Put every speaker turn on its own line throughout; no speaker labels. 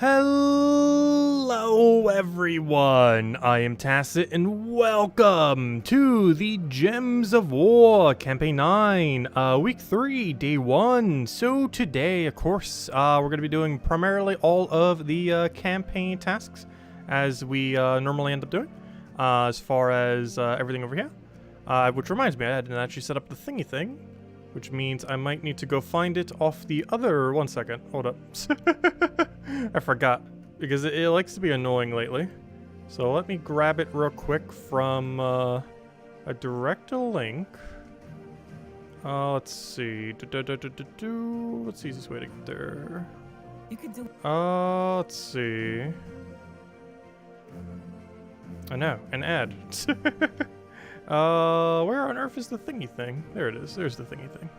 Hello everyone, I am Tacit and welcome to the Gems of War Campaign 9, Week 3, Day 1. So today, of course, we're going to be doing primarily all of the campaign tasks as we normally end up doing, as far as everything over here. Which reminds me, I didn't actually set up the thingy thing, which means I might need to go find it off the other... One second, hold up. I forgot, because it likes to be annoying lately. So let me grab it real quick from a direct link. Let's see. What's the easiest way to get there?
You could do.
Let's see. I know, an ad. Where on earth is the thingy thing? There it is. There's the thingy thing.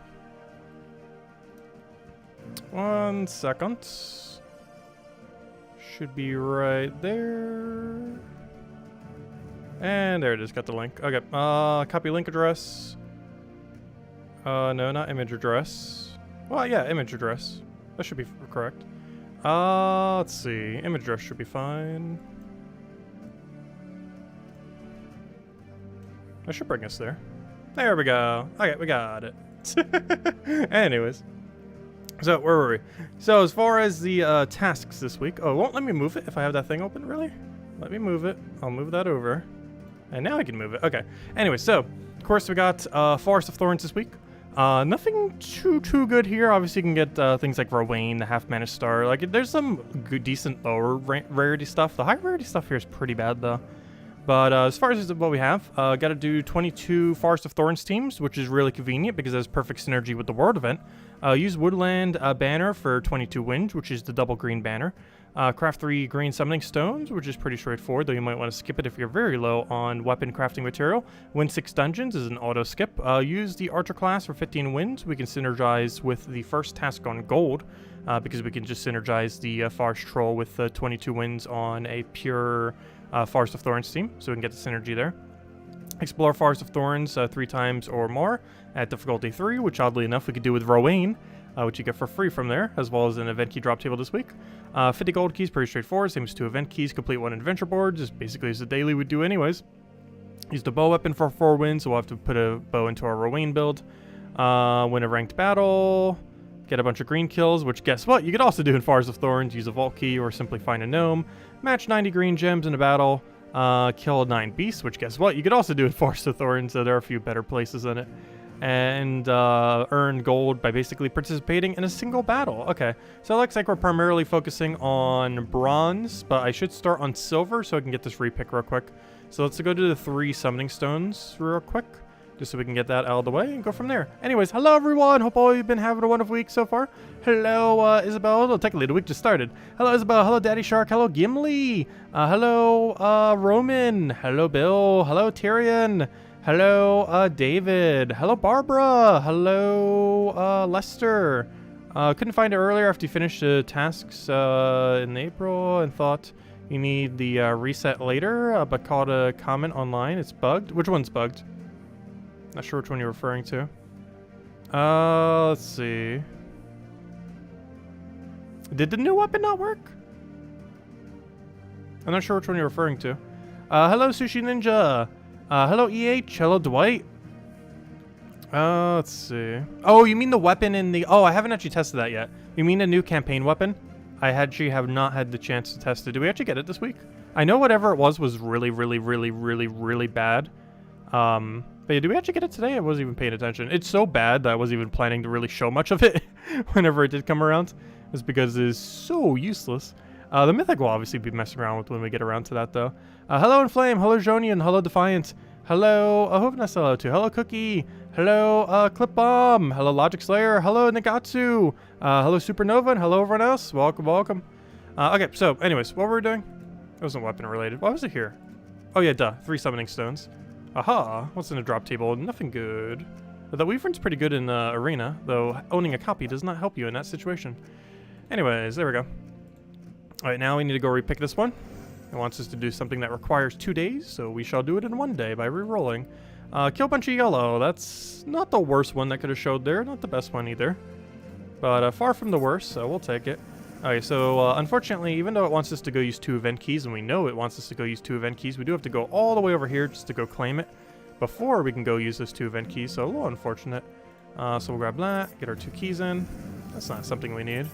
1 second. Should be right there. And there it is. Got the link. Okay. Copy link address. No, not image address. Well, yeah, image address. That should be correct. Let's see. Image address should be fine. That should bring us there. There we go. Okay, we got it. Anyways. So, where were we? So, as far as the tasks this week... Oh, it won't let me move it if I have that thing open, really? Let me move it. I'll move that over. And now I can move it. Okay. Anyway, so, of course, we got Forest of Thorns this week. Nothing too good here. Obviously, you can get things like Rowan, the half-mana star. Like, there's some good, decent lower rarity stuff. The high rarity stuff here is pretty bad, though. But as far as what we have, got to do 22 Forest of Thorns teams, which is really convenient because it has perfect synergy with the World event. Use Woodland Banner for 22 wins, which is the double green banner. Craft 3 green summoning stones, which is pretty straightforward, though you might want to skip it if you're very low on weapon crafting material. Win 6 dungeons is an auto skip. Use the Archer class for 15 wins. We can synergize with the first task on gold, because we can just synergize the Forest Troll with 22 wins on a pure... Forest of Thorns team, so we can get the synergy there. Explore Forest of Thorns 3 times or more at difficulty 3, which oddly enough we could do with Rowan, which you get for free from there, as well as an event key drop table this week. 50 gold keys, pretty straightforward, same as 2 event keys, complete 1 adventure board, just basically as a daily would do anyways. Use the bow weapon for 4 wins, so we'll have to put a bow into our Rowan build. Win a ranked battle. Get a bunch of green kills, which guess what? You could also do in Forest of Thorns, use a vault key or simply find a gnome. Match 90 green gems in a battle. Kill 9 beasts, which guess what? You could also do in Forest of Thorns, so there are a few better places in it. And earn gold by basically participating in a single battle. Okay, so it looks like we're primarily focusing on bronze, but I should start on silver so I can get this repick real quick. So let's go to the 3 summoning stones real quick, just so we can get that out of the way and go from there. Anyways, hello everyone. Hope all you've been having a wonderful week so far. Hello, Isabel. Well, technically, the week just started. Hello, Isabel. Hello, Daddy Shark. Hello, Gimli. Hello, Roman. Hello, Bill. Hello, Tyrion. Hello, David. Hello, Barbara. Hello, Lester. Couldn't find it earlier after you finished the tasks in April and thought you need the reset later, but caught a comment online. It's bugged. Which one's bugged? Not sure which one you're referring to. Let's see. Did the new weapon not work? I'm not sure which one you're referring to. Hello, Sushi Ninja. Hello, EH. Hello, Dwight. Let's see. Oh, you mean the weapon in the... Oh, I haven't actually tested that yet. You mean a new campaign weapon? I actually have not had the chance to test it. Did we actually get it this week? I know whatever it was really bad. But yeah, did we actually get it today? I wasn't even paying attention. It's so bad that I wasn't even planning to really show much of it whenever it did come around. It's because it is so useless. The Mythic will obviously be messing around with when we get around to that, though. Hello, Inflame. Hello, Jonian. Hello, Defiant. Hello, who have I said hello to? Hello, Cookie. Hello, Clip Bomb. Hello, Logic Slayer. Hello, Nagatsu. Hello, Supernova. And hello, everyone else. Welcome, welcome. Okay, so, anyways, what were we doing? It wasn't weapon related. Why was it here? Oh, yeah, duh. 3 summoning stones. Aha, what's in a drop table? Nothing good. The Wyvern's pretty good in Arena, though owning a copy does not help you in that situation. Anyways, there we go. Alright, now we need to go repick this one. It wants us to do something that requires 2 days, so we shall do it in 1 day by re-rolling. Kill bunch of yellow. That's not the worst one that could have showed there. Not the best one either. But far from the worst, so we'll take it. Okay, so unfortunately, even though it wants us to go use 2 event keys, and we know it wants us to go use 2 event keys, we do have to go all the way over here just to go claim it before we can go use those 2 event keys, so a little unfortunate. So we'll grab that, get our 2 keys in. That's not something we need.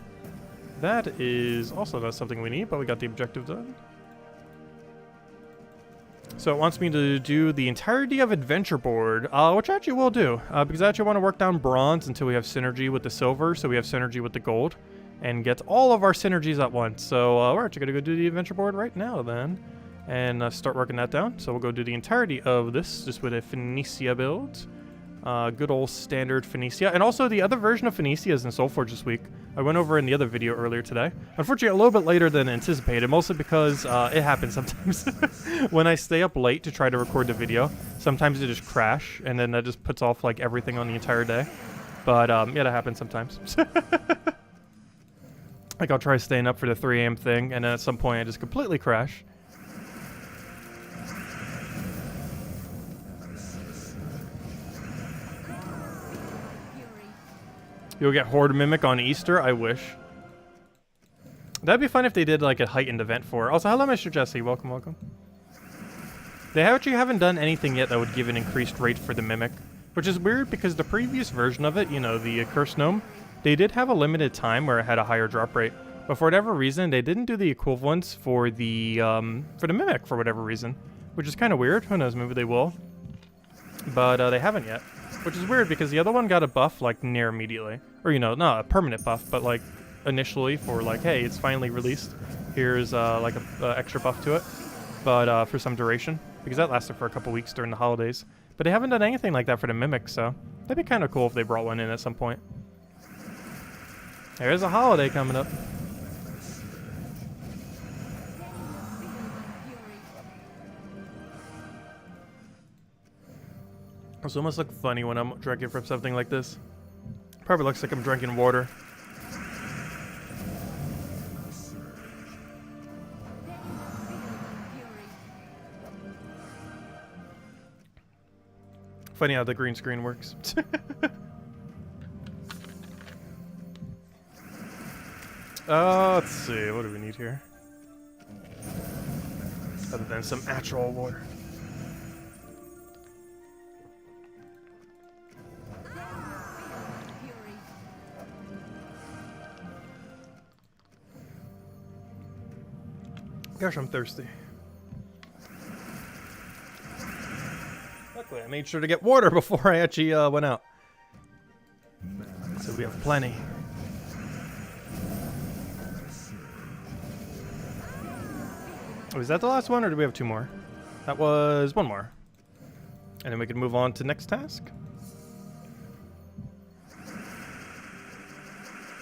That is also not something we need, but we got the objective done. So it wants me to do the entirety of Adventure Board, which I actually will do, because I actually want to work down bronze until we have synergy with the silver, so we have synergy with the gold, and get all of our synergies at once. So we're actually going to go do the Adventure Board right now then, and start working that down. So we'll go do the entirety of this, just with a Phoenicia build. Good old standard Phoenicia. And also the other version of Phoenicia is in Soulforge this week. I went over in the other video earlier today. Unfortunately, a little bit later than anticipated, mostly because it happens sometimes. When I stay up late to try to record the video, sometimes it just crash, and then that just puts off like everything on the entire day. But yeah, that happens sometimes. Like I'll try staying up for the 3 AM thing, and then at some point I just completely crash. You'll get Horde Mimic on Easter? I wish. That'd be fun if they did like a heightened event for it. Also, hello Mr. Jesse, welcome, welcome. They actually haven't done anything yet that would give an increased rate for the Mimic, which is weird because the previous version of it, you know, the Cursed Gnome, they did have a limited time where it had a higher drop rate, but for whatever reason, they didn't do the equivalents for the Mimic for whatever reason, which is kind of weird. Who knows, maybe they will, but they haven't yet. Which is weird because the other one got a buff like near immediately. Or, you know, not a permanent buff, but like initially for like, hey, it's finally released. Here's like a extra buff to it. But for some duration. Because that lasted for a couple weeks during the holidays. But they haven't done anything like that for the Mimic, so that'd be kind of cool if they brought one in at some point. There's a holiday coming up. This almost looks funny when I'm drinking from something like this. Probably looks like I'm drinking water. Funny how the green screen works. Let's see, what do we need here? Other than some actual water. Gosh, I'm thirsty. Luckily, I made sure to get water before I actually went out. So we have plenty. Oh, is that the last one, or do we have 2 more? That was 1 more. And then we can move on to next task.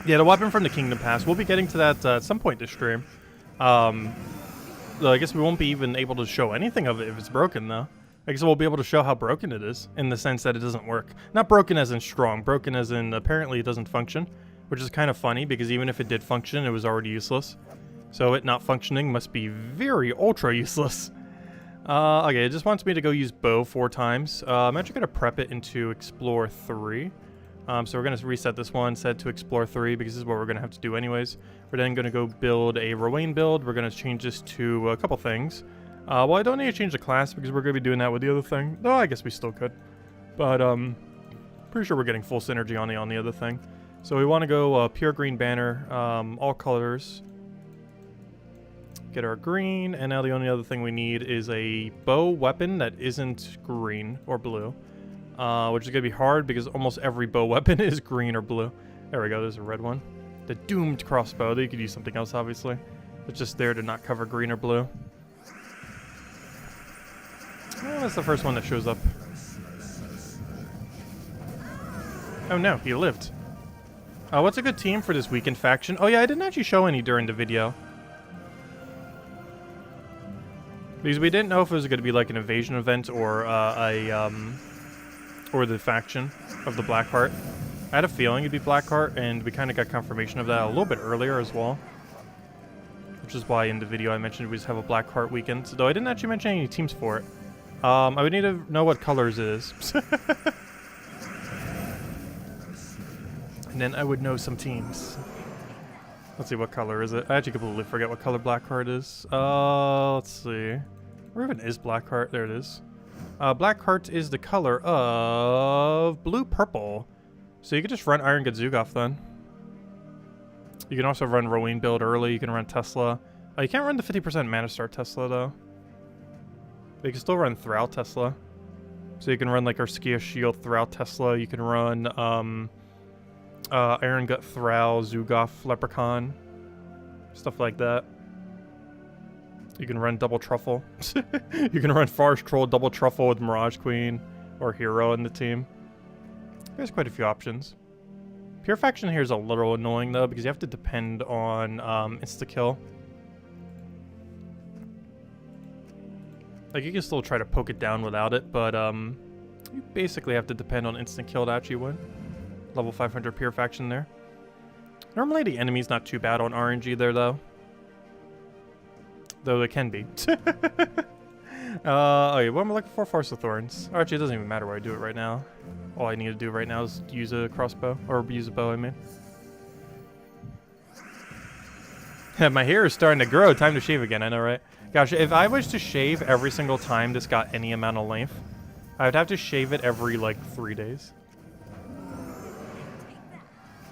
Yeah, the weapon from the Kingdom Pass. We'll be getting to that at some point this stream. I guess we won't be even able to show anything of it if it's broken, though. I guess we'll be able to show how broken it is, in the sense that it doesn't work. Not broken as in strong, broken as in apparently it doesn't function, which is kind of funny, because even if it did function, it was already useless. So it not functioning must be very ultra useless. Okay, it just wants me to go use bow 4 times. I'm actually going to prep it into Explore 3. So we're going to reset this one, set to Explore 3, because this is what we're going to have to do anyways. We're then going to go build a Rowan build. We're going to change this to a couple things. Well, I don't need to change the class, because we're going to be doing that with the other thing. Though I guess we still could. But, pretty sure we're getting full synergy on the other thing. So we want to go pure green banner, all colors. Get our green, and now the only other thing we need is a bow weapon that isn't green or blue. Which is going to be hard because almost every bow weapon is green or blue. There we go, there's a red one. The Doomed Crossbow. They could use something else, obviously. It's just there to not cover green or blue. Well, that's the first one that shows up. Oh no, he lived. What's a good team for this weekend faction? Oh yeah, I didn't actually show any during the video. Because we didn't know if it was going to be like an invasion event or or the faction of the Blackheart. I had a feeling it'd be Blackheart, and we kind of got confirmation of that a little bit earlier as well. Which is why in the video I mentioned we just have a Blackheart weekend, though I didn't actually mention any teams for it. I would need to know what colors it is. And then I would know some teams. Let's see, what color is it? I actually completely forget what color Blackheart is. Let's see. Where even is Blackheart? There it is. Blackheart is the color of blue-purple. So you could just run Iron Gadzugoff then. You can also run Rowan build early. You can run Tesla. You can't run the 50% Mana Star Tesla though. But you can still run Thrall Tesla. So you can run like Arskia Shield, Thrall Tesla. You can run Iron Gut Thrall, Zugoff, Leprechaun. Stuff like that. You can run Double Truffle. You can run Forest Troll, Double Truffle with Mirage Queen or Hero in the team. There's quite a few options. Pure Faction here is a little annoying though because you have to depend on insta-kill. Like you can still try to poke it down without it, but you basically have to depend on instant kill to actually win. Level 500 Pure Faction there. Normally the enemy's not too bad on RNG there though. Though it can be. Oh yeah, what am I looking for? Force of Thorns. Oh, actually, it doesn't even matter where I do it right now. All I need to do right now is use a crossbow. Or use a bow, I mean. My hair is starting to grow. Time to shave again, I know, right? Gosh, if I was to shave every single time this got any amount of length, I would have to shave it every, like, 3 days.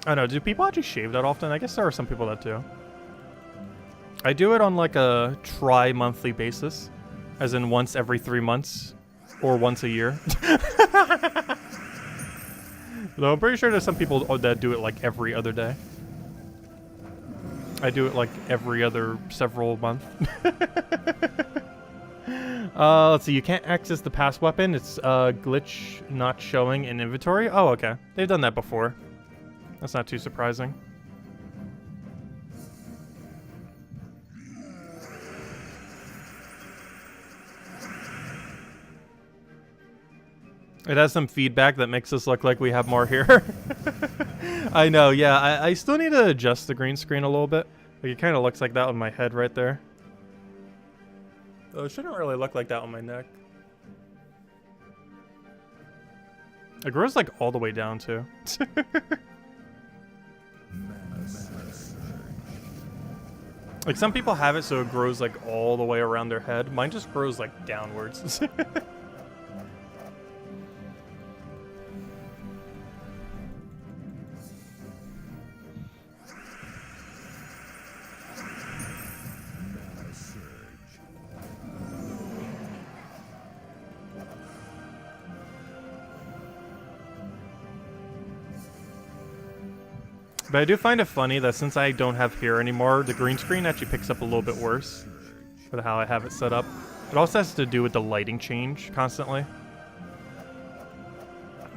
I don't know, do people actually shave that often? I guess there are some people that do. I do it on, like, a tri-monthly basis. As in once every 3 months. Or once a year. Though I'm pretty sure there's some people that do it, like, every other day. I do it, like, every other several months. Let's see, you can't access the pass weapon. It's glitch not showing in inventory. Oh, okay. They've done that before. That's not too surprising. It has some feedback that makes us look like we have more here. I know, yeah. I still need to adjust the green screen a little bit. Like, it kind of looks like that on my head right there. Though it shouldn't really look like that on my neck. It grows, like, all the way down, too. Like, some people have it so it grows, like, all the way around their head. Mine just grows, like, downwards. But I do find it funny that since I don't have here anymore, the green screen actually picks up a little bit worse with how I have it set up. It also has to do with the lighting change constantly.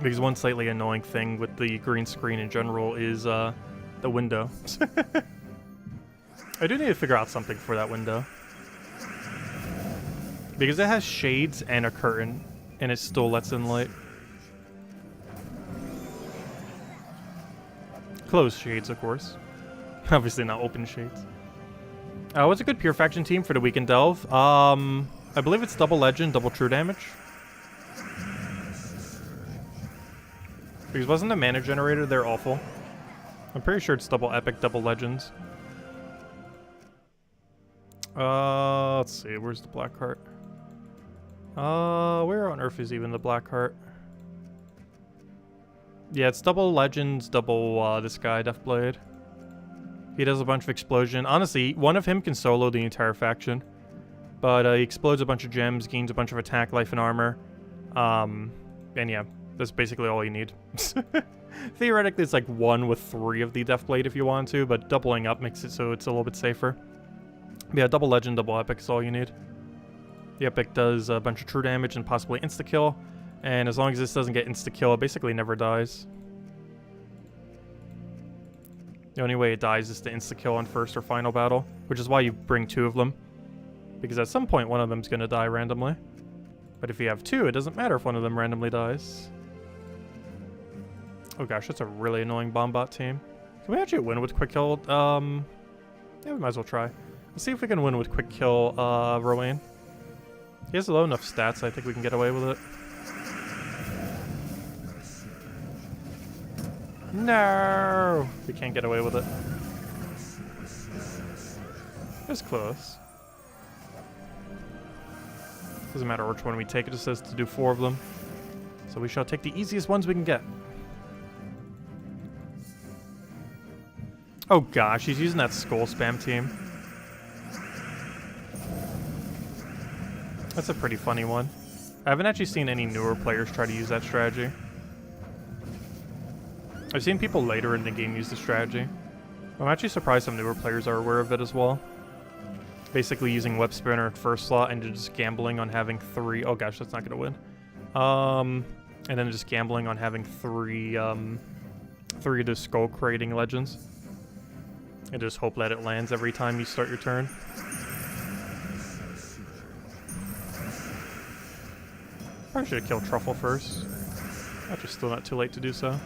Because one slightly annoying thing with the green screen in general is the window. I do need to figure out something for that window. Because it has shades and a curtain, and it still lets in light. Closed shades, of course. Obviously not open shades. What's a good Pure Faction team for the weekend delve? I believe it's double legend, double true damage. Because wasn't the mana generator there awful? I'm pretty sure it's double epic, double legends. Let's see, where's the black heart? Where on earth is even the black heart? Yeah, it's double legends, double this guy, Deathblade. He does a bunch of explosion. Honestly, one of him can solo the entire faction. But he explodes a bunch of gems, gains a bunch of attack, life, and armor. And yeah, that's basically all you need. Theoretically, it's like 1 with 3 of the Deathblade if you want to, but doubling up makes it so it's a little bit safer. But yeah, double legend, double epic is all you need. The epic does a bunch of true damage and possibly insta-kill. And as long as this doesn't get insta-kill, it basically never dies. The only way it dies is to insta-kill on first or final battle, which is why you bring 2 of them. Because at some point, one of them's going to die randomly. But if you have 2, it doesn't matter if one of them randomly dies. Oh gosh, that's a really annoying Bombot team. Can we actually win with Quick Kill? Yeah, we might as well try. Let's see if we can win with Quick Kill Rowan. He has low enough stats, I think we can get away with it. No! We can't get away with it. It's close. Doesn't matter which one we take, it just says to do 4 of them. So we shall take the easiest ones we can get. Oh gosh, he's using that skull spam team. That's a pretty funny one. I haven't actually seen any newer players try to use that strategy. I've seen people later in the game use the strategy. I'm actually surprised some newer players are aware of it as well. Basically using web spinner at first slot and just gambling on having 3... Oh gosh, that's not gonna win. And then just gambling on having 3 of the skull creating legends. And just hope that it lands every time you start your turn. Probably should have killed Truffle first. Actually, still not too late to do so.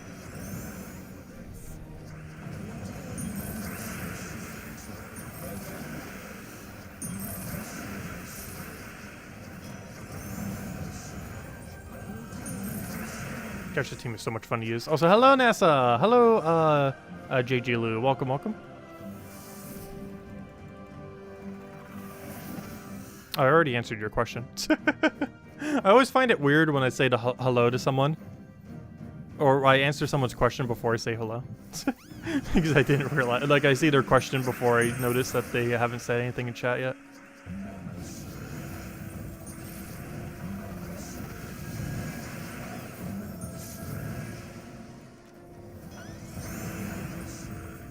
Gosh, the team is so much fun to use. Also, hello, NASA! Hello, JG Lou. Welcome, welcome. I already answered your question. I always find it weird when I say hello to someone. Or I answer someone's question before I say hello. Because I didn't realize... Like, I see their question before I notice that they haven't said anything in chat yet.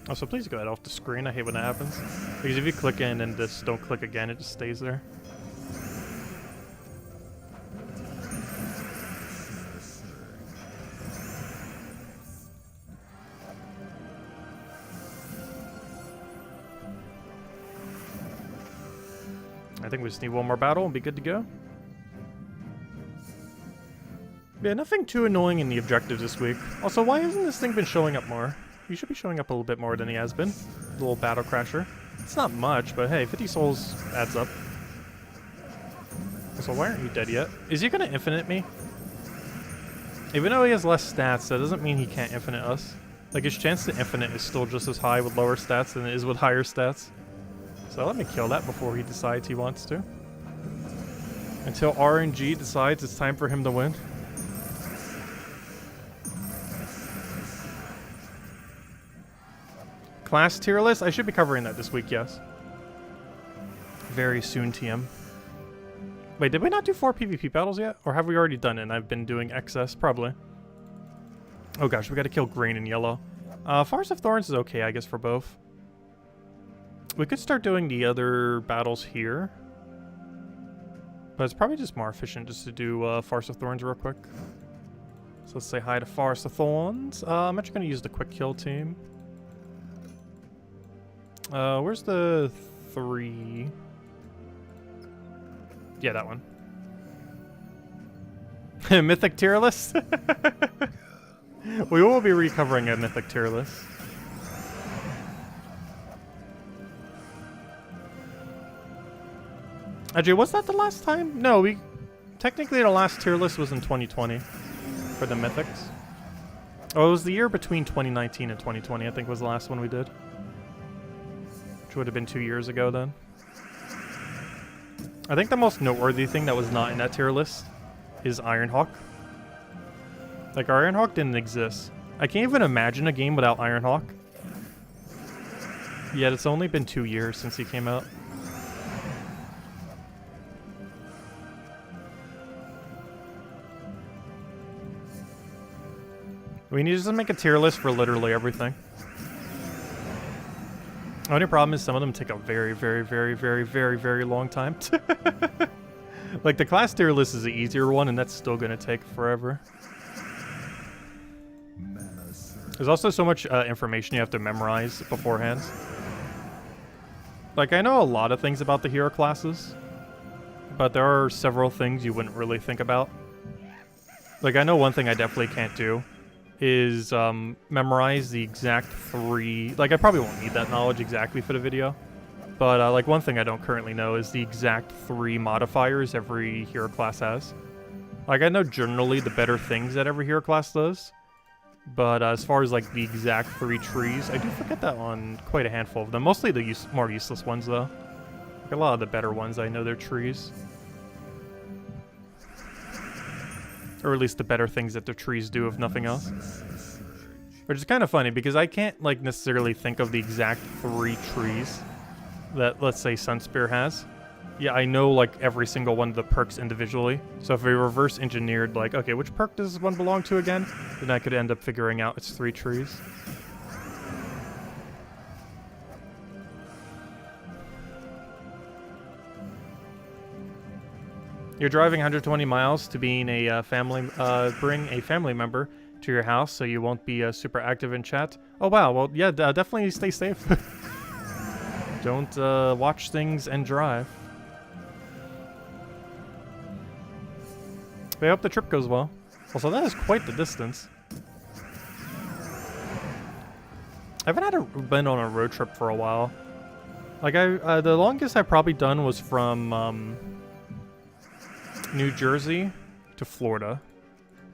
Also, please go ahead off the screen. I hate when that happens. Because if you click in and just don't click again, it just stays there. I think we just need one more battle and be good to go. Yeah, nothing too annoying in the objectives this week. Also, why hasn't this thing been showing up more? He should be showing up a little bit more than he has been. The little battle crasher. It's not much, but hey, 50 souls adds up. So why aren't you dead yet? Is he gonna infinite me? Even though he has less stats, that doesn't mean he can't infinite us. Like, his chance to infinite is still just as high with lower stats than it is with higher stats. So let me kill that before he decides he wants to. Until RNG decides it's time for him to win. Class tier list? I should be covering that this week, yes. Very soon, TM. Wait, did we not do 4 PvP battles yet? Or have we already done it and I've been doing excess? Probably. Oh gosh, we gotta kill green and yellow. Forest of Thorns is okay, I guess, for both. We could start doing the other battles here. But it's probably just more efficient just to do Forest of Thorns real quick. So let's say hi to Forest of Thorns. I'm actually gonna use the quick kill team. Where's the 3? Yeah, that one. Mythic tier list? We will be recovering a mythic tier list. Actually, was that the last time? No, technically the last tier list was in 2020 for the mythics. Oh, it was the year between 2019 and 2020, I think was the last one we did. Which would have been 2 years ago then. I think the most noteworthy thing that was not in that tier list is Ironhawk. Like, Ironhawk didn't exist. I can't even imagine a game without Ironhawk. Yet it's only been 2 years since he came out. We need to just make a tier list for literally everything. The only problem is some of them take a very, very, very, very, very, very long time. Like, the class tier list is the easier one, and that's still going to take forever. There's also so much information you have to memorize beforehand. Like, I know a lot of things about the hero classes, but there are several things you wouldn't really think about. Like, I know one thing I definitely can't do is memorize the exact 3... Like, I probably won't need that knowledge exactly for the video. But, like, one thing I don't currently know is the exact 3 modifiers every hero class has. Like, I know generally the better things that every hero class does. But as far as, like, the exact 3 trees, I do forget that on quite a handful of them. Mostly the more useless ones, though. A lot of the better ones, I know they're trees. Or at least the better things that the trees do, if nothing else. Which is kind of funny, because I can't, like, necessarily think of the exact 3 trees that, let's say, Sunspear has. Yeah, I know, like, every single one of the perks individually. So if we reverse engineered, like, okay, which perk does this one belong to again? Then I could end up figuring out it's 3 trees. You're driving 120 miles to being a bring a family member to your house so you won't be super active in chat. Oh wow, well yeah, definitely stay safe. Don't watch things and drive. I hope the trip goes well. Also, that is quite the distance. I haven't been on a road trip for a while. Like the longest I've probably done was from New Jersey to Florida.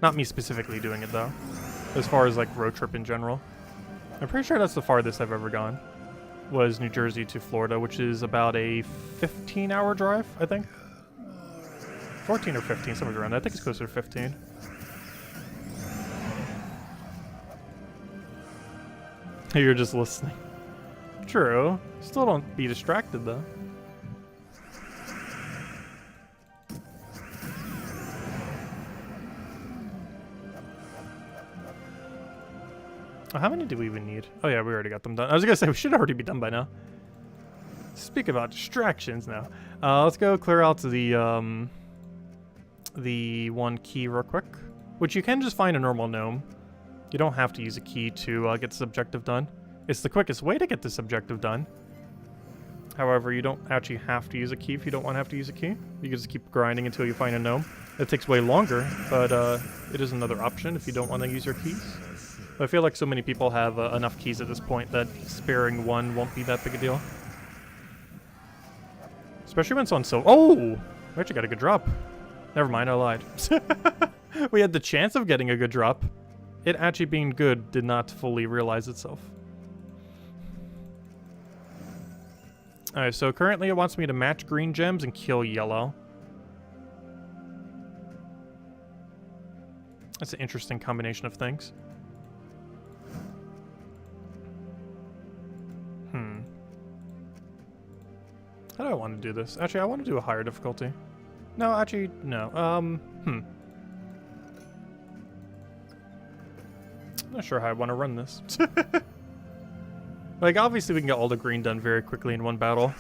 Not me specifically doing it though, as far as like road trip in general. I'm pretty sure that's the farthest I've ever gone, was New Jersey to Florida, which is about a 15-hour drive, I think. 14 or 15, somewhere around that. I think it's closer to 15. You're just listening. True. Still don't be distracted though. Oh, how many do we even need? Oh yeah, we already got them done. I was gonna say we should already be done by now. Speak about distractions now. Let's go clear out the one key real quick, which you can just find a normal gnome. You don't have to use a key to get this objective done. It's the quickest way to get this objective done. However, you don't actually have to use a key if you don't want to have to use a key. You can just keep grinding until you find a gnome. It takes way longer, but it is another option if you don't want to use your keys. I feel like so many people have enough keys at this point that sparing one won't be that big a deal. Especially when it's on so... Oh! We actually got a good drop. Never mind, I lied. We had the chance of getting a good drop. It actually being good did not fully realize itself. Alright, so currently it wants me to match green gems and kill yellow. That's an interesting combination of things. How do I want to do this? Actually, I want to do a higher difficulty. No, actually, no. I'm not sure how I want to run this. Like, obviously we can get all the green done very quickly in one battle.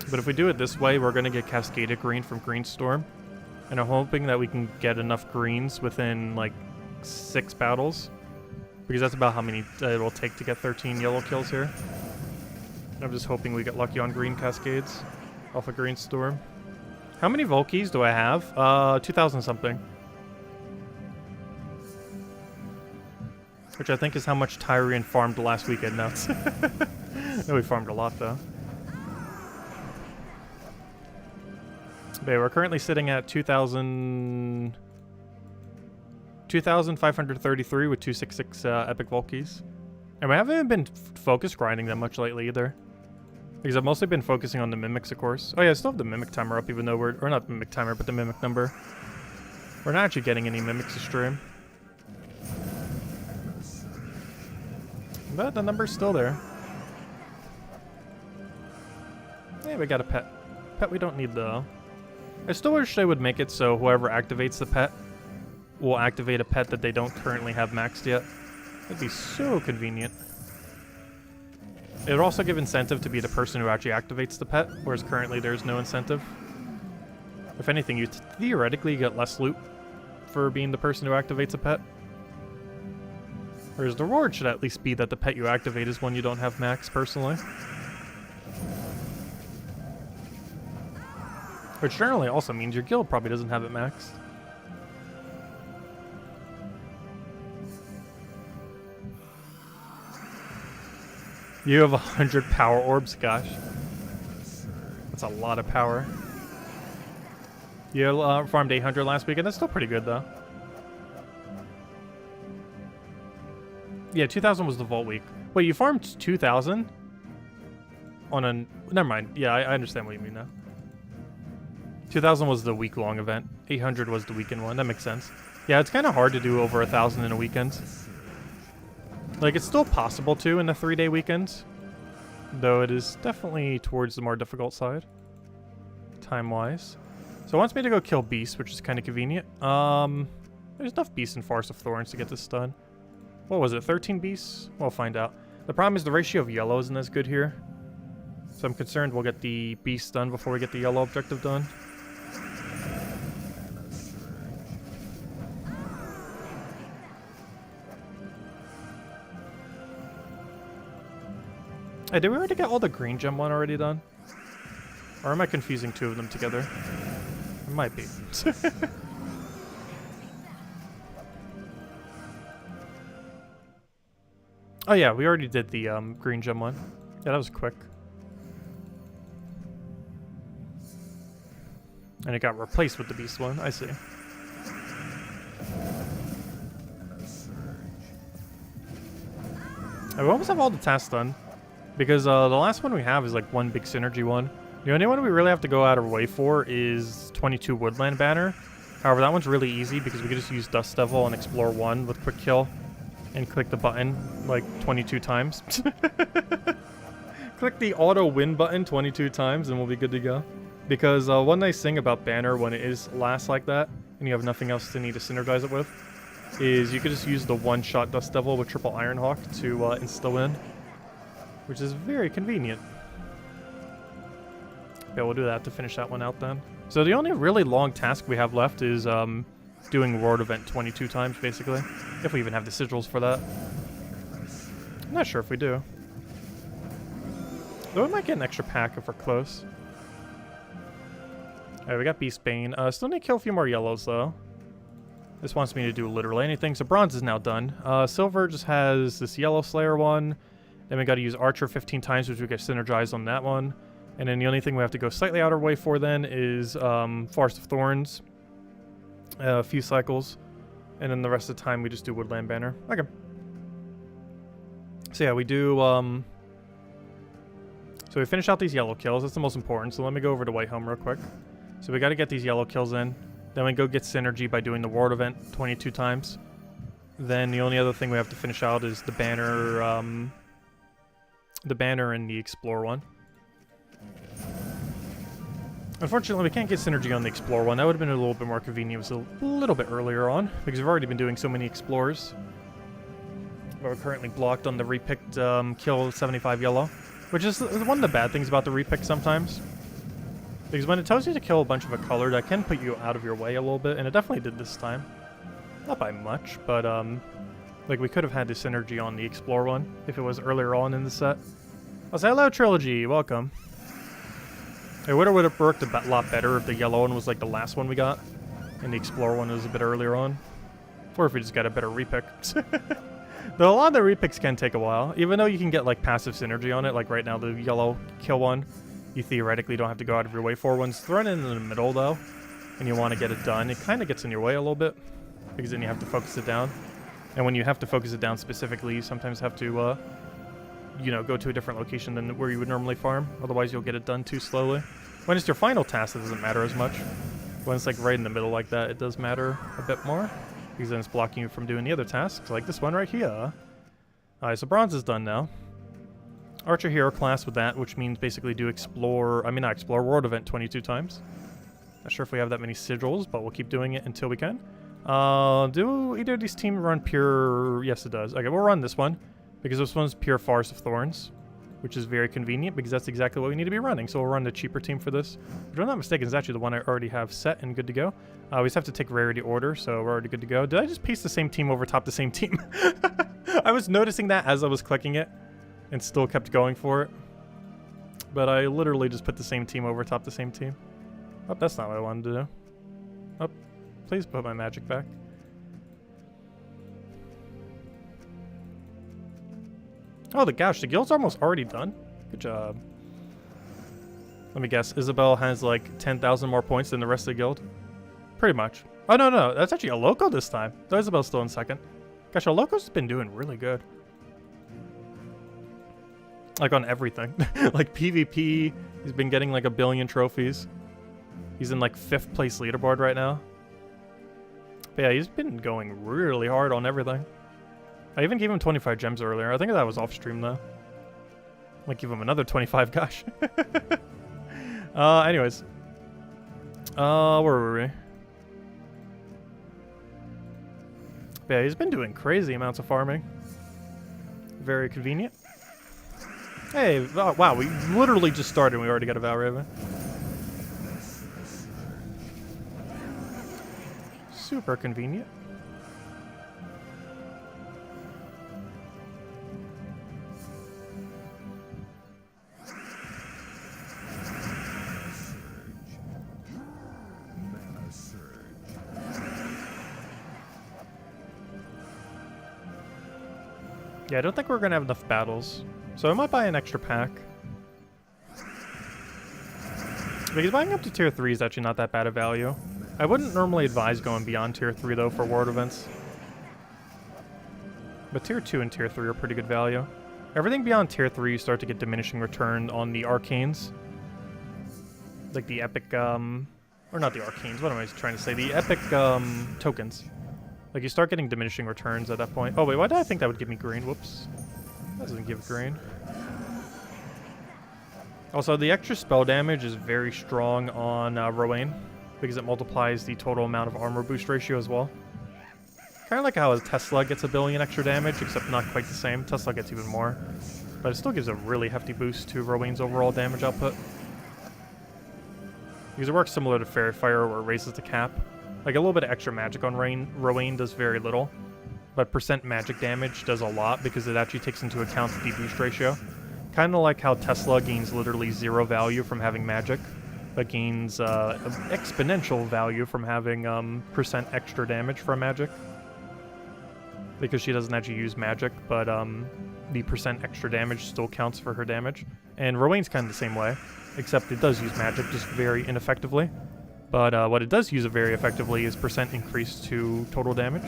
But if we do it this way, we're going to get cascaded green from Greenstorm. And I'm hoping that we can get enough greens within, like, 6 battles. Because that's about how many it will take to get 13 yellow kills here. I'm just hoping we get lucky on green cascades off of Greenstorm. How many Volkeys do I have? 2,000 something. Which I think is how much Tyrian farmed last weekend now. No, we farmed a lot though. But yeah, we're currently sitting at 2,533 with 266 epic Volkeys. And we haven't been focus grinding that much lately either. Because I've mostly been focusing on the mimics, of course. Oh yeah, I still have the mimic timer up, even though we're... Or not the mimic timer, but the mimic number. We're not actually getting any mimics to stream. But the number's still there. Yeah, we got a pet. Pet we don't need, though. I still wish they would make it so whoever activates the pet will activate a pet that they don't currently have maxed yet. That'd be so convenient. It would also give incentive to be the person who actually activates the pet, whereas currently there's no incentive. If anything, you theoretically get less loot for being the person who activates a pet. Whereas the reward should at least be that the pet you activate is one you don't have max, personally. Which generally also means your guild probably doesn't have it maxed. You have 100 power orbs, gosh. That's a lot of power. You farmed 800 last weekend, that's still pretty good though. Yeah, 2,000 was the vault week. Wait, you farmed 2,000? On a... Never mind. Yeah, I understand what you mean now. 2,000 was the week-long event. 800 was the weekend one. That makes sense. Yeah, it's kind of hard to do over 1,000 in a weekend. Like, it's still possible to in the 3-day weekends. Though it is definitely towards the more difficult side. Time-wise. So it wants me to go kill beasts, which is kind of convenient. There's enough beasts in Forest of Thorns to get this done. What was it, 13 beasts? We'll find out. The problem is the ratio of yellow isn't as good here. So I'm concerned we'll get the beasts done before we get the yellow objective done. Hey, did we already get all the green gem one already done? Or am I confusing two of them together? It might be. Oh yeah, we already did the green gem one. Yeah, that was quick. And it got replaced with the beast one, I see. I almost have all the tasks done. Because the last one we have is like one big synergy one. The only one we really have to go out of our way for is 22 Woodland Banner. However, that one's really easy because we can just use Dust Devil and Explore 1 with Quick Kill. And click the button like 22 times. Click the auto win button 22 times and we'll be good to go. Because one nice thing about Banner when it is last like that, and you have nothing else to need to synergize it with, is you can just use the one-shot Dust Devil with Triple Ironhawk to insta-win. Which is very convenient. Yeah, we'll do that to finish that one out then. So the only really long task we have left is doing World Event 22 times, basically. If we even have the sigils for that. I'm not sure if we do. Though we might get an extra pack if we're close. Alright, we got Beastbane. Still need to kill a few more yellows, though. This wants me to do literally anything. So bronze is now done. Silver just has this Yellow Slayer one. Then we got to use Archer 15 times, which we get synergized on that one. And then the only thing we have to go slightly out of our way for then is Forest of Thorns. A few cycles. And then the rest of the time we just do Woodland Banner. Okay. So yeah, we do... So we finish out these yellow kills. That's the most important. So let me go over to Whitehelm real quick. So we got to get these yellow kills in. Then we go get synergy by doing the World Event 22 times. Then the only other thing we have to finish out is the banner... the banner and the Explore one. Unfortunately, we can't get synergy on the Explore one. That would have been a little bit more convenient. It was a little bit earlier on, because we've already been doing so many Explorers. But we're currently blocked on the repicked kill 75 yellow, which is one of the bad things about the repick sometimes. Because when it tells you to kill a bunch of a color, that can put you out of your way a little bit, and it definitely did this time. Not by much, but like we could have had the synergy on the Explore one if it was earlier on in the set. I'll say hello, Trilogy. Welcome. It would have worked a lot better if the yellow one was like the last one we got, and the Explore one was a bit earlier on. Or if we just got a better repick. Though a lot of the repicks can take a while, even though you can get like passive synergy on it. Like right now, the yellow kill one, you theoretically don't have to go out of your way for. One's thrown in the middle though, and you want to get it done. It kind of gets in your way a little bit, because then you have to focus it down. And when you have to focus it down specifically, you sometimes have to, you know, go to a different location than where you would normally farm. Otherwise, you'll get it done too slowly. When it's your final task, it doesn't matter as much. When it's like right in the middle like that, it does matter a bit more. Because then it's blocking you from doing the other tasks, like this one right here. Alright, so bronze is done now. Archer hero class with that, which means basically do explore, not explore, World Event 22 times. Not sure if we have that many sigils, but we'll keep doing it until we can. Do either of these teams run pure? Yes, it does. Okay, we'll run this one because this one's pure Forest of Thorns, which is very convenient because that's exactly what we need to be running. So we'll run the cheaper team for this. If I'm not mistaken, it's actually the one I already have set and good to go. We just have to take rarity order, so we're already good to go. Did I just paste the same team over top the same team? I was noticing that as I was clicking it and still kept going for it. But I literally just put the same team over top the same team. Oh, that's not what I wanted to do. Oh. Please put my magic back. Oh, gosh, the guild's almost already done. Good job. Let me guess. Isabel has like 10,000 more points than the rest of the guild. Pretty much. Oh, no. That's actually a loco this time. Though Isabel's still in second. Gosh, our loco's been doing really good. Like on everything. Like PvP, he's been getting like 1 billion trophies. He's in like 5th place leaderboard right now. But yeah, he's been going really hard on everything. I even gave him 25 gems earlier. I think that was off stream though. Might give him another 25, gosh. Anyways. Where were we? Yeah, he's been doing crazy amounts of farming. Very convenient. Hey, oh, wow, we literally just started and we already got a Valraven. Super convenient. Yeah, I don't think we're gonna have enough battles, so I might buy an extra pack. Because buying up to tier 3 is actually not that bad of value. I wouldn't normally advise going beyond tier 3 though for world events. But tier 2 and tier 3 are pretty good value. Everything beyond tier 3 you start to get diminishing return on the arcanes. Like the epic, or not the arcanes, what am I trying to say? The epic, tokens. Like, you start getting diminishing returns at that point. Oh, wait, why did I think that would give me green? Whoops. That doesn't give green. Also, the extra spell damage is very strong on Rowan, because it multiplies the total amount of armor boost ratio as well. Kind of like how a Tesla gets 1 billion extra damage, except not quite the same. Tesla gets even more. But it still gives a really hefty boost to Rowan's overall damage output. Because it works similar to Fairy Fire, where it raises the cap. Like, a little bit of extra magic on Rowan does very little, but percent magic damage does a lot because it actually takes into account the boost ratio. Kind of like how Tesla gains literally 0 value from having magic, but gains exponential value from having percent extra damage from magic. Because she doesn't actually use magic, but the percent extra damage still counts for her damage. And Rowan's kind of the same way, except it does use magic just very ineffectively. But what it does use it very effectively is percent increase to total damage.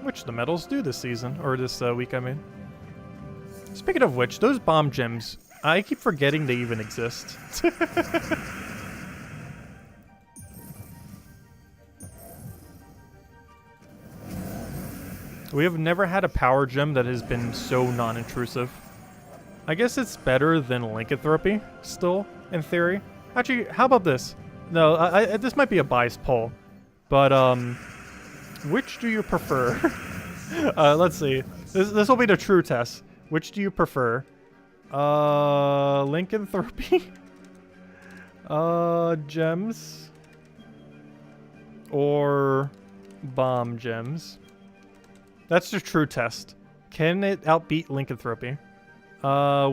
Which the medals do this season, or this week, I mean. Speaking of which, those bomb gems, I keep forgetting they even exist. We have never had a power gem that has been so non-intrusive. I guess it's better than lycanthropy, still, in theory. Actually, how about this? No, this might be a biased poll, but, which do you prefer? Let's see. This will be the true test. Which do you prefer? Lycanthropy? Gems? Or bomb gems? That's the true test. Can it outbeat lycanthropy?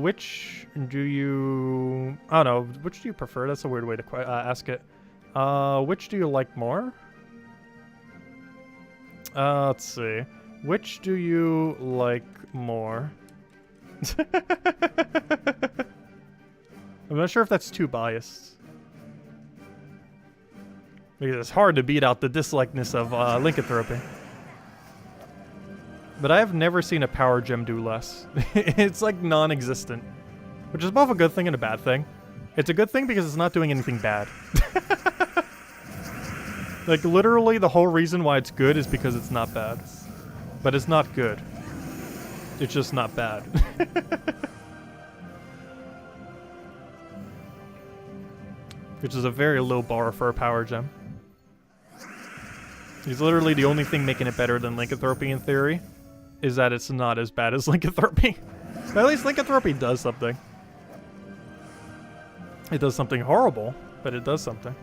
Which do you... I don't know. Which do you prefer? That's a weird way to ask it. Which do you like more? Let's see. Which do you like more? I'm not sure if that's too biased. Because it's hard to beat out the dislikeness of lycanthropy. But I have never seen a power gem do less. It's like non-existent. Which is both a good thing and a bad thing. It's a good thing because it's not doing anything bad. Like, literally the whole reason why it's good is because it's not bad. But it's not good. It's just not bad. Which is a very low bar for a power gem. It's literally the only thing making it better than lycanthropy in theory. Is that it's not as bad as lycanthropy. But at least lycanthropy does something. It does something horrible, but it does something.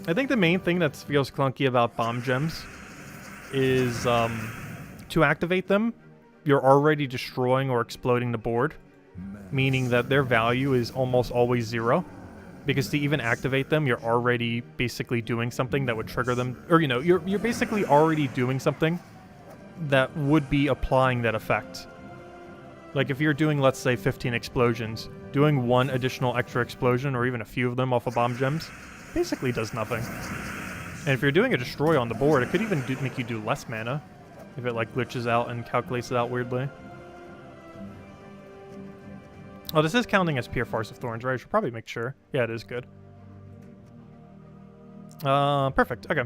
I think the main thing that feels clunky about bomb gems is to activate them, you're already destroying or exploding the board, meaning that their value is almost always 0. Because to even activate them, you're already basically doing something that would trigger them, or you know, you're basically already doing something that would be applying that effect. Like if you're doing, let's say, 15 explosions, doing 1 additional extra explosion, or even a few of them off of bomb gems, basically does nothing. And if you're doing a destroy on the board, it could even make you do less mana. If it like glitches out and calculates it out weirdly. Oh, this is counting as pure Force of Thorns, right? I should probably make sure. Yeah, it is good. Perfect. Okay.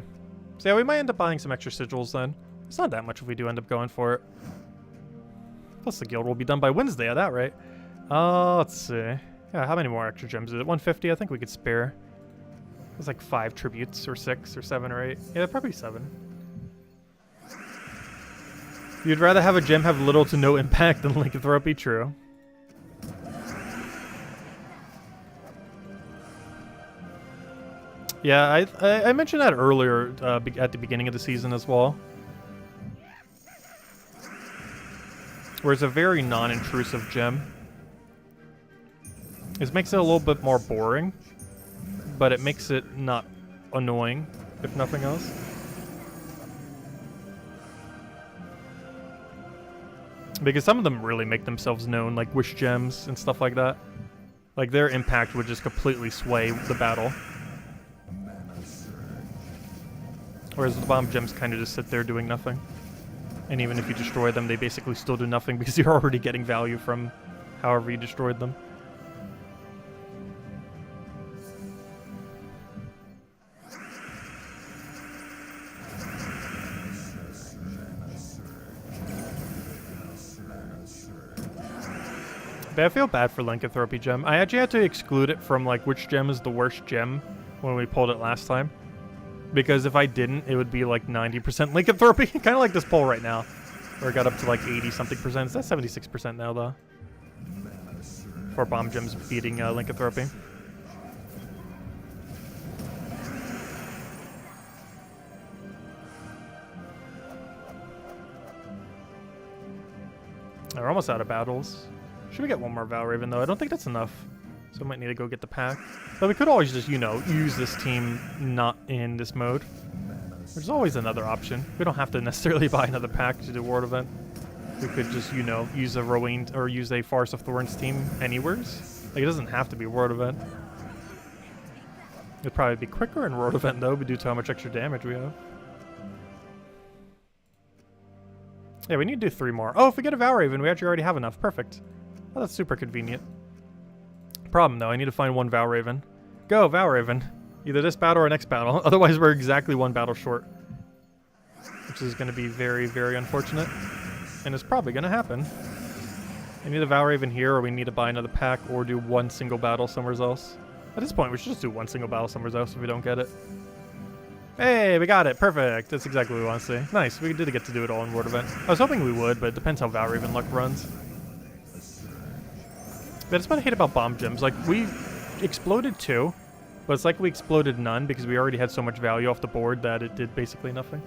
So yeah, we might end up buying some extra sigils then. It's not that much if we do end up going for it. Plus the guild will be done by Wednesday at that rate. Let's see. Yeah, how many more extra gems is it? 150? I think we could spare. It's like 5 tributes, or 6, or 7, or 8. Yeah, probably 7. You'd rather have a gem have little to no impact than lycanthropy? True. Yeah, I mentioned that earlier at the beginning of the season as well. Where it's a very non-intrusive gem. This makes it a little bit more boring, but it makes it not annoying, if nothing else. Because some of them really make themselves known, like wish gems and stuff like that. Like their impact would just completely sway the battle. Whereas the bomb gems kind of just sit there doing nothing. And even if you destroy them, they basically still do nothing because you're already getting value from however you destroyed them. But I feel bad for Lycanthropy gem. I actually had to exclude it from like which gem is the worst gem when we pulled it last time. Because if I didn't, it would be like 90% Lycanthropy. Kind of like this poll right now. Where it got up to like 80-something percent. That's 76% now though. For bomb gems beating Lycanthropy. We're almost out of battles. Should we get one more Valraven though? I don't think that's enough. So I might need to go get the pack. But we could always just, you know, use this team not in this mode. There's always another option. We don't have to necessarily buy another pack to do World Event. We could just, you know, use a Rowan or use a Force of Thorns team anywheres. Like, it doesn't have to be World Event. It'd probably be quicker in World Event though, due to how much extra damage we have. Yeah, we need to do 3 more. Oh, if we get a Valraven, we actually already have enough. Perfect. Oh, that's super convenient. Problem though, I need to find 1 Valraven. Go, Valraven. Either this battle or next battle. Otherwise, we're exactly 1 battle short. Which is going to be very, very unfortunate. And it's probably going to happen. I need a Valraven here, or we need to buy another pack, or do 1 single battle somewhere else. At this point, we should just do 1 single battle somewhere else if we don't get it. Hey, we got it. Perfect. That's exactly what we want to see. Nice. We did get to do it all in World Event. I was hoping we would, but it depends how Valraven luck runs. That's what I hate about bomb gems. Like, we exploded 2, but it's like we exploded none because we already had so much value off the board that it did basically nothing.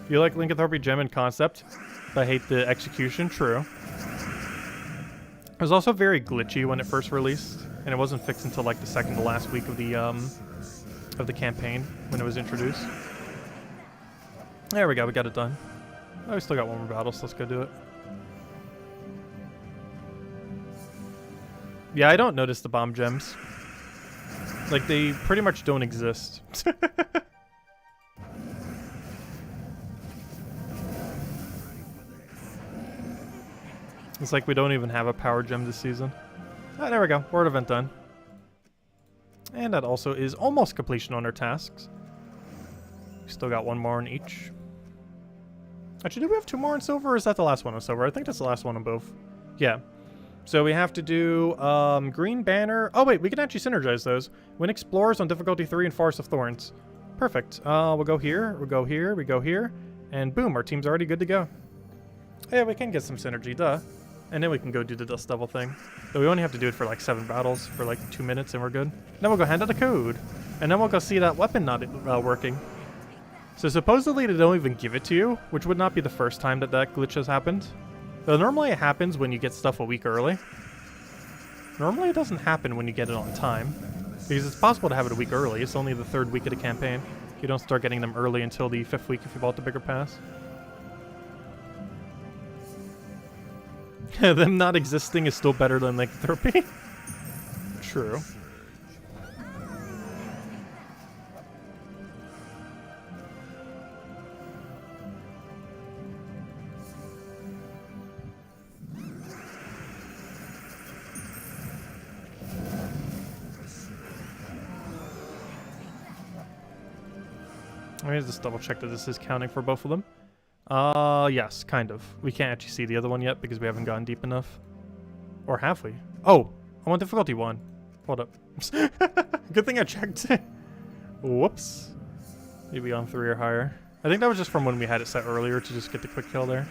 You like Lycanthropy gem in concept, but I hate the execution. True. It was also very glitchy when it first released, and it wasn't fixed until like the second to last week of the campaign when it was introduced. There we go. We got it done. Oh, we still got 1 more battle, so let's go do it. Yeah, I don't notice the bomb gems. Like, they pretty much don't exist. It's like we don't even have a power gem this season. Ah, there we go. World Event done. And that also is almost completion on our tasks. We still got 1 more in each. Actually, do we have 2 more in silver, or is that the last one on silver? I think that's the last one on both. Yeah. So we have to do Green Banner. Oh wait, we can actually synergize those. Win Explorers on difficulty 3 and Forest of Thorns. Perfect. We'll go here, we'll go here, we go here, and boom, our team's already good to go. Yeah, we can get some synergy, duh. And then we can go do the Dust Devil thing. But we only have to do it for like 7 battles for like 2 minutes and we're good. Then we'll go hand out the code. And then we'll go see that weapon not working. So supposedly they don't even give it to you, which would not be the first time that that glitch has happened. Though normally it happens when you get stuff a week early. Normally it doesn't happen when you get it on time. Because it's possible to have it a week early. It's only the 3rd week of the campaign. You don't start getting them early until the 5th week if you bought the bigger pass. Them not existing is still better than Lycanthropy. True. Let me just double check that this is counting for both of them. Yes, kind of. We can't actually see the other one yet because we haven't gone deep enough. Or have we? Oh, I want difficulty 1. Hold up. Good thing I checked. Whoops. Maybe on 3 or higher. I think that was just from when we had it set earlier to just get the quick kill there.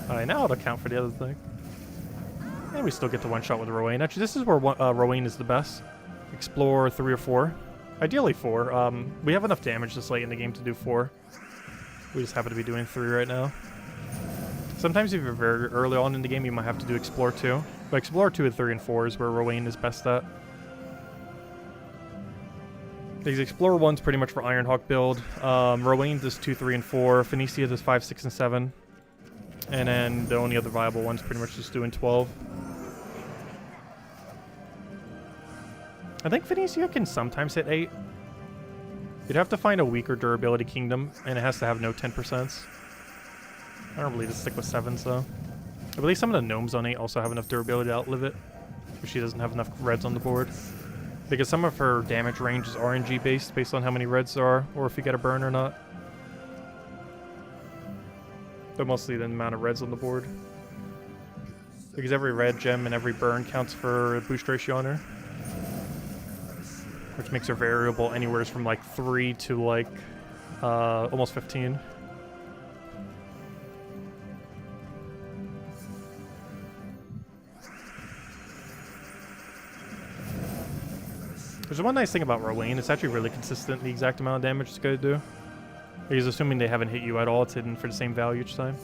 Alright, now it'll count for the other thing. And we still get the one shot with Rowan. Actually, this is where Rowan is the best. Explore 3 or 4. Ideally 4. We have enough damage this late in the game to do 4. We just happen to be doing 3 right now. Sometimes if you're very early on in the game, you might have to do Explore 2. But Explore 2 and 3 and 4 is where Rowan is best at. Because Explorer 1's pretty much for Ironhawk build. Rowan does 2, 3, and 4. Phoenicia does 5, 6, and 7. And then the only other viable one's pretty much just doing 12. I think Phoenicia can sometimes hit 8. You'd have to find a weaker durability kingdom, and it has to have no 10%. I don't believe to stick with 7s though. I believe some of the gnomes on 8 also have enough durability to outlive it, but she doesn't have enough reds on the board. Because some of her damage range is RNG based on how many reds there are, or if you get a burn or not. But mostly the amount of reds on the board. Because every red gem and every burn counts for a boost ratio on her. Which makes her variable anywhere from like 3 to like almost 15. There's one nice thing about Rowan, it's actually really consistent, the exact amount of damage it's going to do. Because assuming they haven't hit you at all, it's hidden for the same value each time.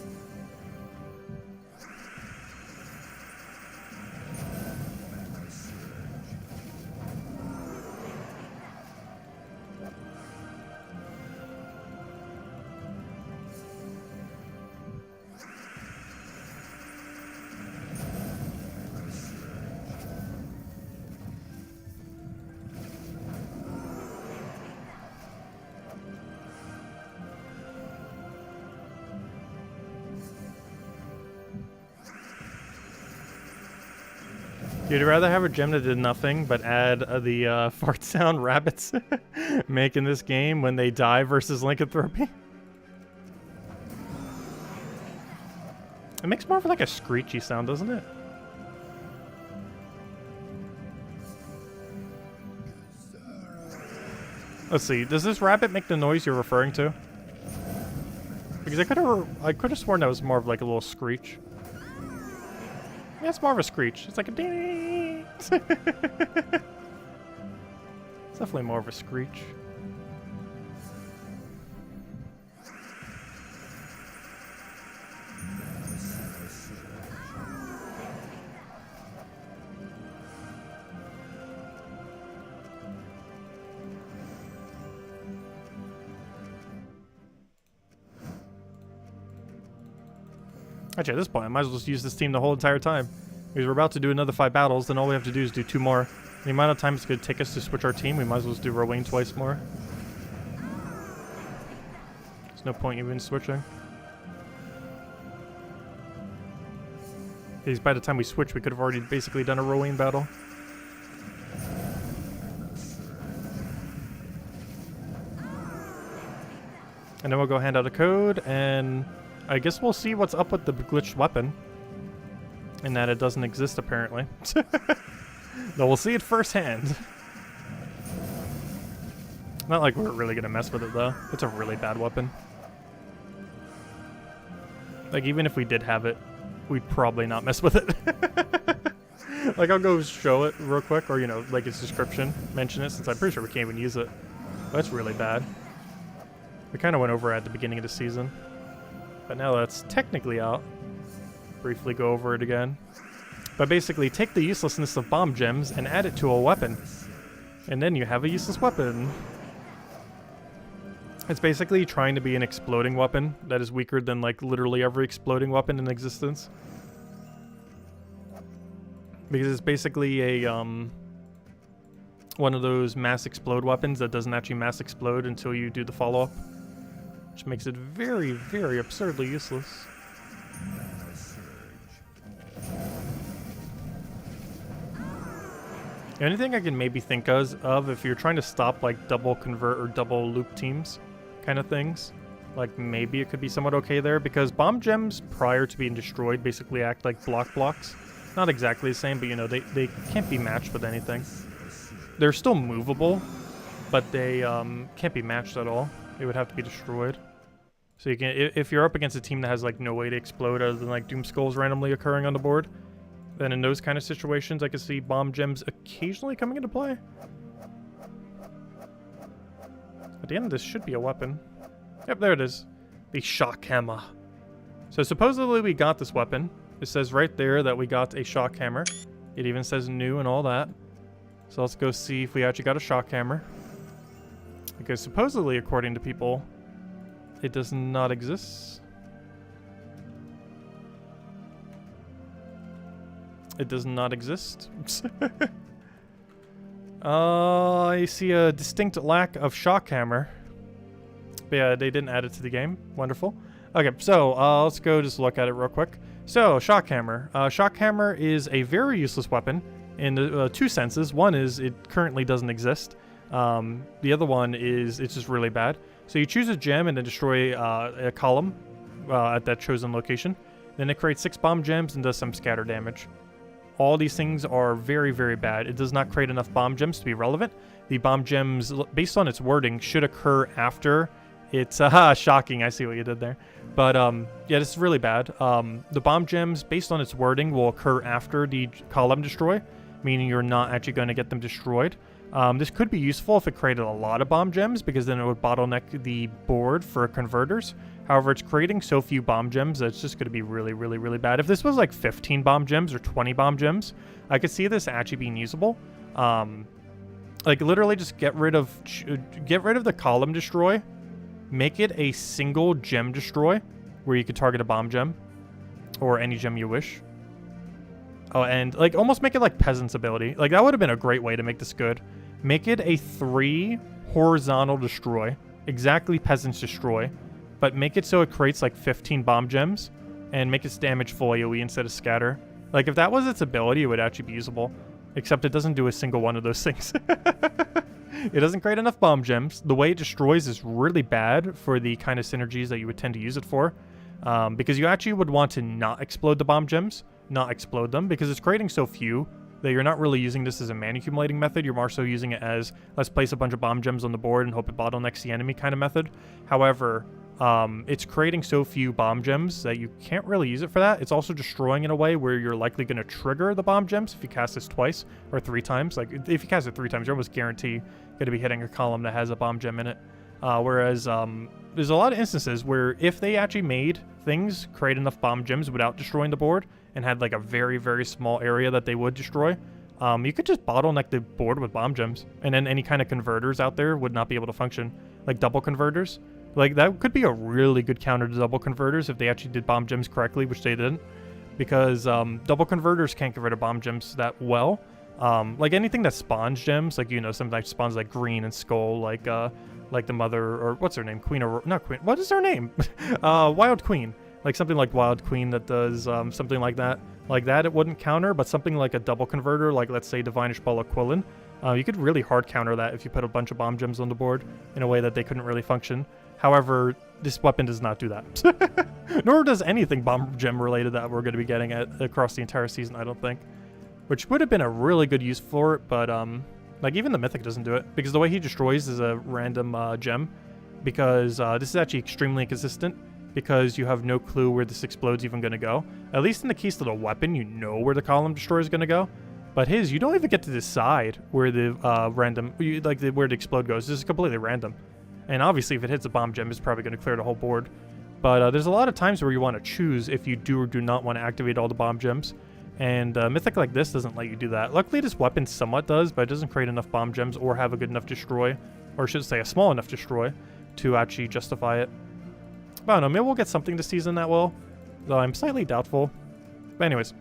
You'd rather have a gem that did nothing but add the fart sound rabbits make in this game when they die versus lycanthropy? It makes more of like a screechy sound, doesn't it? Let's see, does this rabbit make the noise you're referring to? Because I could have sworn that was more of like a little screech. Yeah, it's more of a screech. It's like a ding. It's definitely more of a screech. Actually, at this point, I might as well just use this team the whole entire time. Because we're about to do another 5 battles, then all we have to do is do 2 more. The amount of time it's going to take us to switch our team, we might as well just do Rowan twice more. There's no point even switching. Because by the time we switch, we could have already basically done a Rowan battle. And then we'll go hand out a code, and I guess we'll see what's up with the glitched weapon. And that it doesn't exist, apparently. Though we'll see it firsthand. Not like we're really gonna mess with it, though. It's a really bad weapon. Like, even if we did have it, we'd probably not mess with it. Like, I'll go show it real quick, or, you know, like its description, mention it, since I'm pretty sure we can't even use it. But that's really bad. We kind of went over it at the beginning of the season. But now that's technically out. Briefly go over it again. But basically, take the uselessness of bomb gems and add it to a weapon. And then you have a useless weapon. It's basically trying to be an exploding weapon that is weaker than, like, literally every exploding weapon in existence. Because it's basically a, one of those mass explode weapons that doesn't actually mass explode until you do the follow-up. Which makes it very, very absurdly useless. The only thing I can maybe think of if you're trying to stop like double convert or double loop teams, kind of things. Like, maybe it could be somewhat okay there, because bomb gems prior to being destroyed basically act like blocks. Not exactly the same, but, you know, they can't be matched with anything. They're still movable, but they can't be matched at all. They would have to be destroyed. So you can, if you're up against a team that has, like, no way to explode other than, like, Doom Skulls randomly occurring on the board, then in those kind of situations, I can see bomb gems occasionally coming into play. At the end, this should be a weapon. Yep, there it is. The shock hammer. So supposedly we got this weapon. It says right there that we got a shock hammer. It even says new and all that. So let's go see if we actually got a shock hammer. Because supposedly, according to people, it does not exist. It does not exist. I see a distinct lack of shock hammer. But yeah, they didn't add it to the game. Wonderful. Okay, so let's go just look at it real quick. So, shock hammer. Shock hammer is a very useless weapon in the, two senses. One is it currently doesn't exist. The other one is it's just really bad. So you choose a gem and then destroy a column at that chosen location. Then it creates 6 bomb gems and does some scatter damage. All these things are very, very bad. It does not create enough bomb gems to be relevant. The bomb gems, based on its wording, should occur after it's shocking. I see what you did there. But yeah, this is really bad. The bomb gems, based on its wording, will occur after the column destroy, meaning you're not actually going to get them destroyed. This could be useful if it created a lot of bomb gems, because then it would bottleneck the board for converters. However, it's creating so few bomb gems that it's just going to be really, really, really bad. If this was like 15 bomb gems or 20 bomb gems, I could see this actually being usable. Like literally just get rid of the column destroy. Make it a single gem destroy, where you could target a bomb gem, or any gem you wish. Oh, and like almost make it like Peasant's ability. Like that would have been a great way to make this good. Make it a 3 horizontal destroy, exactly Peasant's destroy, but make it so it creates like 15 bomb gems, and make its damage full AoE instead of scatter. Like if that was its ability, it would actually be usable. Except it doesn't do a single one of those things. It doesn't create enough bomb gems. The way it destroys is really bad for the kind of synergies that you would tend to use it for. Because you actually would want to not explode the bomb gems, not explode them, because it's creating so few that you're not really using this as a mana accumulating method. You're more so using it as, let's place a bunch of bomb gems on the board and hope it bottlenecks the enemy kind of method. However, it's creating so few bomb gems that you can't really use it for that. It's also destroying in a way where you're likely going to trigger the bomb gems if you cast this twice or 3 times. Like if you cast it 3 times, you're almost guaranteed going to be hitting a column that has a bomb gem in it. Whereas there's a lot of instances where if they actually made things create enough bomb gems without destroying the board and had like a very, very small area that they would destroy, you could just bottleneck the board with bomb gems, and then any kind of converters out there would not be able to function. Like double converters. Like, that could be a really good counter to double converters if they actually did bomb gems correctly, which they didn't. Because double converters can't get rid of bomb gems that well. Like, anything that spawns gems, like, you know, something that spawns, like, green and skull, like the mother, or what's her name? Queen, or not Queen. What is her name? Wild Queen. Like, something like Wild Queen that does something like that. Like that, it wouldn't counter, but something like a double converter, like, let's say, Divinish Ball of Quillen, you could really hard counter that if you put a bunch of bomb gems on the board in a way that they couldn't really function. However, this weapon does not do that. Nor does anything bomb gem related that we're going to be getting across the entire season, I don't think. Which would have been a really good use for it, but like even the Mythic doesn't do it. Because the way he destroys is a random gem. Because this is actually extremely inconsistent. Because you have no clue where this explode's even going to go. At least in the case of the weapon, you know where the column destroyer is going to go. But his, you don't even get to decide where the where the explode goes. This is completely random. And obviously, if it hits a bomb gem, it's probably going to clear the whole board. But there's a lot of times where you want to choose if you do or do not want to activate all the bomb gems. And Mythic like this doesn't let you do that. Luckily, this weapon somewhat does, but it doesn't create enough bomb gems or have a good enough destroy. Or I should say a small enough destroy to actually justify it. But I don't know, maybe we'll get something this season that will. Though I'm slightly doubtful. But anyways.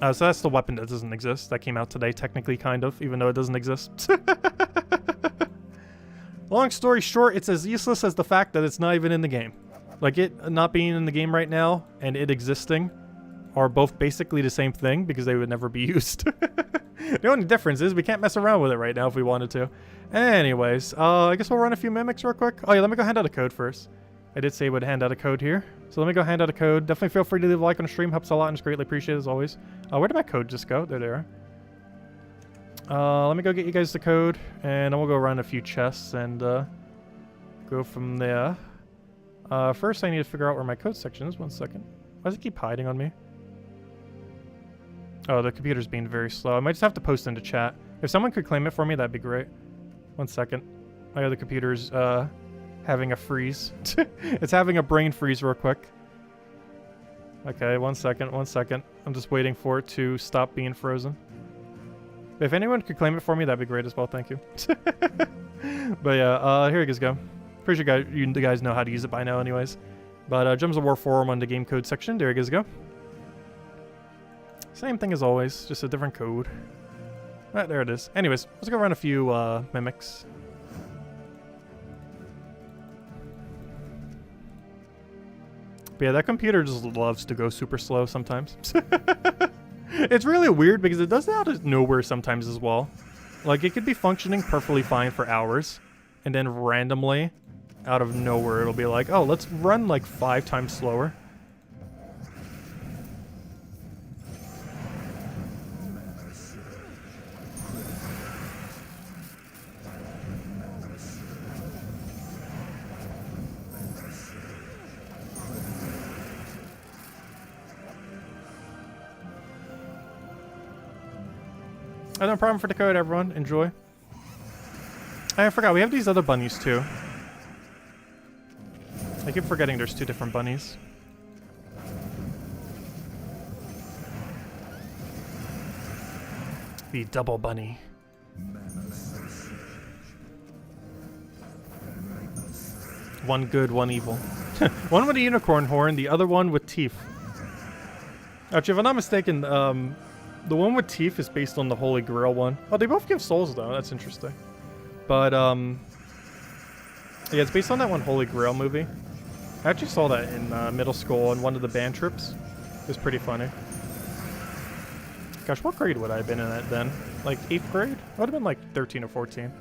So that's the weapon that doesn't exist. That came out today, technically, kind of, even though it doesn't exist. Long story short, it's as useless as the fact that it's not even in the game. Like, it not being in the game right now and it existing are both basically the same thing because they would never be used. The only difference is we can't mess around with it right now if we wanted to. Anyways, I guess we'll run a few mimics real quick. Oh yeah, let me go hand out a code first. I did say I would hand out a code here. So let me go hand out a code. Definitely feel free to leave a like on the stream. Helps a lot and is greatly appreciated as always. Where did my code just go? There they are. Let me go get you guys the code. And then we'll go run a few chests and go from there. First I need to figure out where my code section is. 1 second. Why does it keep hiding on me? Oh, the computer's being very slow. I might just have to post into chat. If someone could claim it for me, that'd be great. 1 second. My other computer's having a freeze. It's having a brain freeze real quick. Okay, 1 second, 1 second. I'm just waiting for it to stop being frozen. If anyone could claim it for me, that'd be great as well, thank you. But yeah, here you guys go. Pretty sure you guys know how to use it by now anyways. But Gems of War forum on the game code section, there you guys go. Same thing as always, just a different code. Right, there it is. Anyways, let's go run a few mimics. But yeah, that computer just loves to go super slow sometimes. It's really weird because it does that out of nowhere sometimes as well. Like, it could be functioning perfectly fine for hours, and then randomly, out of nowhere, it'll be like, oh, let's run like 5 times slower. No problem for the code, everyone. Enjoy. I forgot, we have these other bunnies too. I keep forgetting there's 2 different bunnies. The double bunny. One good, one evil. One with a unicorn horn, the other one with teeth. Actually, if I'm not mistaken, the one with teeth is based on the Holy Grail one. Oh, they both give souls though. That's interesting. But yeah, it's based on that one Holy Grail movie. I actually saw that in middle school on one of the band trips. It was pretty funny. Gosh, what grade would I have been in that then? Like 8th grade? I would have been like 13 or 14.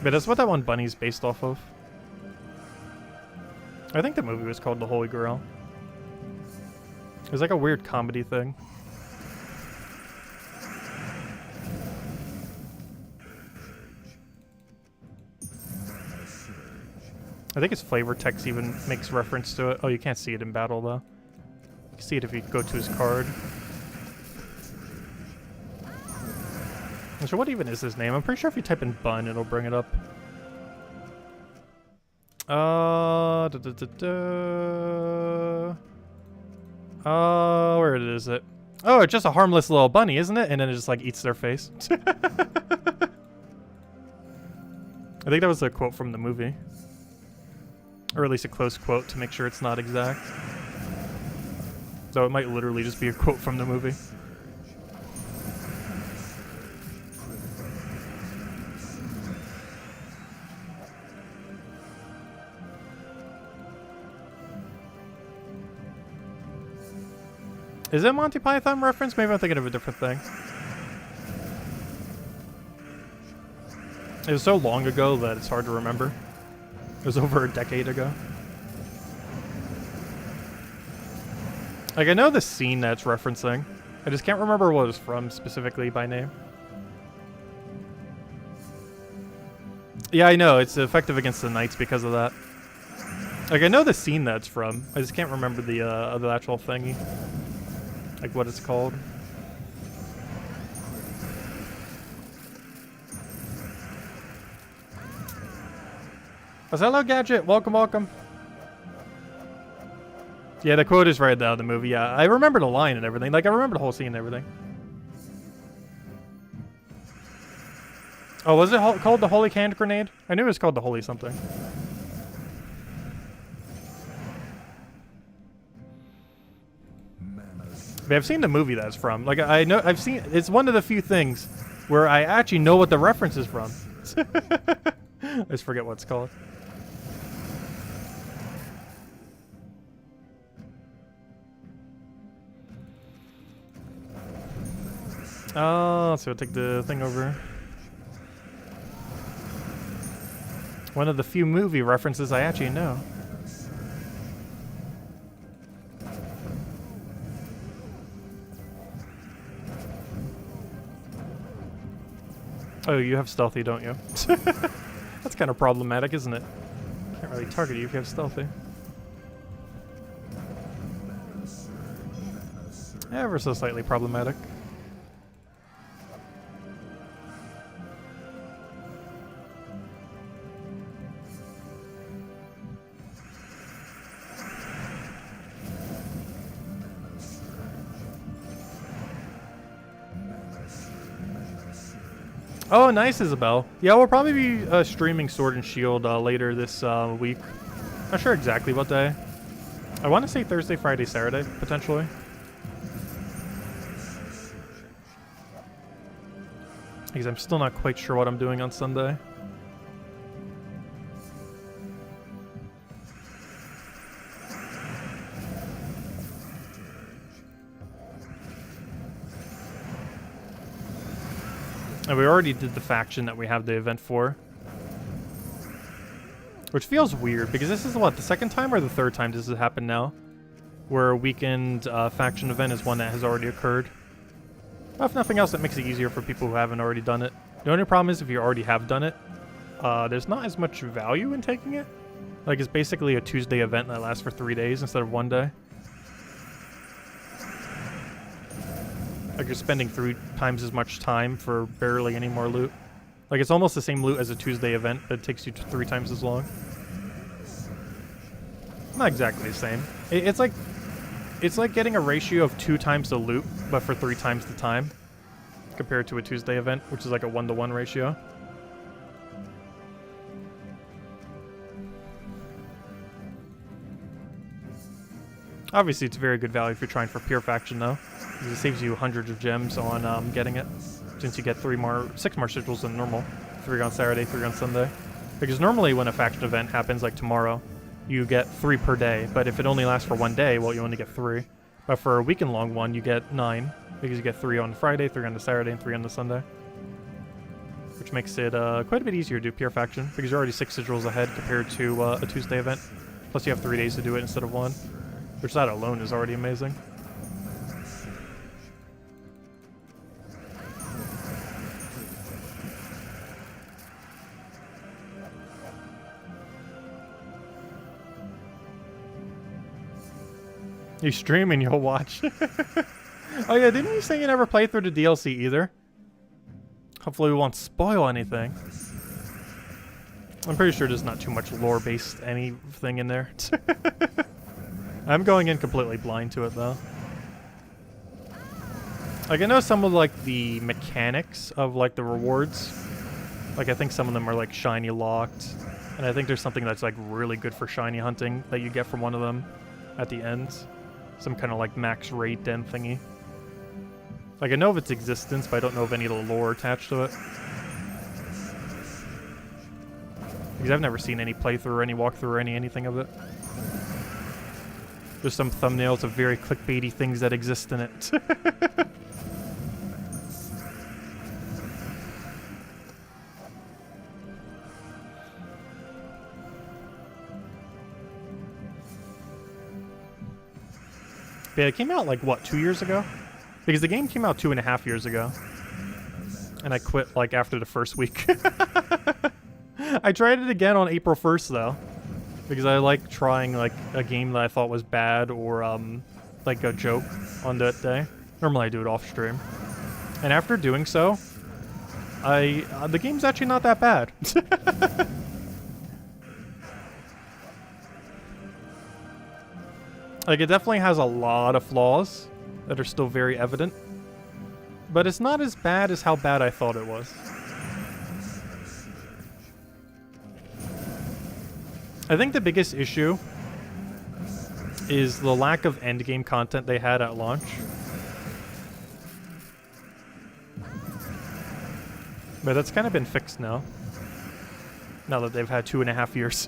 But that's what that one bunny's based off of. I think the movie was called The Holy Grail. It was like a weird comedy thing. I think his flavor text even makes reference to it. Oh, you can't see it in battle though. You can see it if you go to his card. So what even is his name? I'm pretty sure if you type in Bun, it'll bring it up. Where is it? Oh, it's just a harmless little bunny, isn't it? And then it just like eats their face. I think that was a quote from the movie. Or at least a close quote to make sure it's not exact. So it might literally just be a quote from the movie. Is it a Monty Python reference? Maybe I'm thinking of a different thing. It was so long ago that it's hard to remember. It was over a decade ago. Like, I know the scene that's referencing. I just can't remember what it was from specifically by name. Yeah, I know. It's effective against the knights because of that. Like, I know the scene that's from. I just can't remember the actual thingy. Like, what it's called. Hello, Gadget. Welcome, welcome. Yeah, the quote is right out of the movie. Yeah, I remember the line and everything. Like, I remember the whole scene and everything. Oh, was it called the Holy Hand Grenade? I knew it was called the Holy something. But I've seen the movie that's from. Like, I know, I've seen, it's one of the few things where I actually know what the reference is from. I just forget what it's called. Oh, so I'll take the thing over. One of the few movie references I actually know. Oh, you have stealthy, don't you? That's kind of problematic, isn't it? Can't really target you if you have stealthy. Ever so slightly problematic. Oh, nice, Isabel. Yeah, we'll probably be streaming Sword and Shield later this week. Not sure exactly what day. I want to say Thursday, Friday, Saturday, potentially. Because I'm still not quite sure what I'm doing on Sunday. And we already did the faction that we have the event for. Which feels weird, because this is what, the second time or the third time this has happened now? Where a weekend faction event is one that has already occurred. Well, if nothing else, it makes it easier for people who haven't already done it. The only problem is if you already have done it, there's not as much value in taking it. Like, it's basically a Tuesday event that lasts for 3 days instead of 1 day. Like, you're spending 3 times as much time for barely any more loot. Like, it's almost the same loot as a Tuesday event, but it takes you 3 times as long. Not exactly the same. It's like getting a ratio of 2 times the loot, but for 3 times the time. Compared to a Tuesday event, which is like a 1-to-1 ratio. Obviously, it's very good value if you're trying for pure faction, though. Because it saves you hundreds of gems on getting it. Since you get 6 more sigils than normal. 3 on Saturday, 3 on Sunday. Because normally when a faction event happens, like tomorrow, you get 3 per day. But if it only lasts for 1 day, well, you only get 3. But for a weekend-long one, you get 9. Because you get 3 on Friday, 3 on the Saturday, and 3 on the Sunday. Which makes it quite a bit easier to do pure faction. Because you're already 6 sigils ahead compared to a Tuesday event. Plus you have 3 days to do it instead of 1. Which that alone is already amazing. You stream and you'll watch. Oh yeah, didn't you say you never played through the DLC either? Hopefully we won't spoil anything. I'm pretty sure there's not too much lore-based anything in there. I'm going in completely blind to it though. Like, I know some of like the mechanics of like the rewards. Like, I think some of them are like shiny locked. And I think there's something that's like really good for shiny hunting that you get from one of them at the end. Some kind of like max rate den thingy. Like, I know of its existence, but I don't know of any of the lore attached to it. Because I've never seen any playthrough or any walkthrough or anything of it. There's some thumbnails of very clickbaity things that exist in it. But yeah, it came out like, what, 2 years ago? Because the game came out 2.5 years ago. And I quit like after the first week. I tried it again on April 1st though. Because I like trying like a game that I thought was bad or like a joke on that day. Normally I do it off stream. And after doing so, the game's actually not that bad. Like, it definitely has a lot of flaws that are still very evident. But it's not as bad as how bad I thought it was. I think the biggest issue is the lack of endgame content they had at launch. But that's kind of been fixed now. Now that they've had 2.5 years.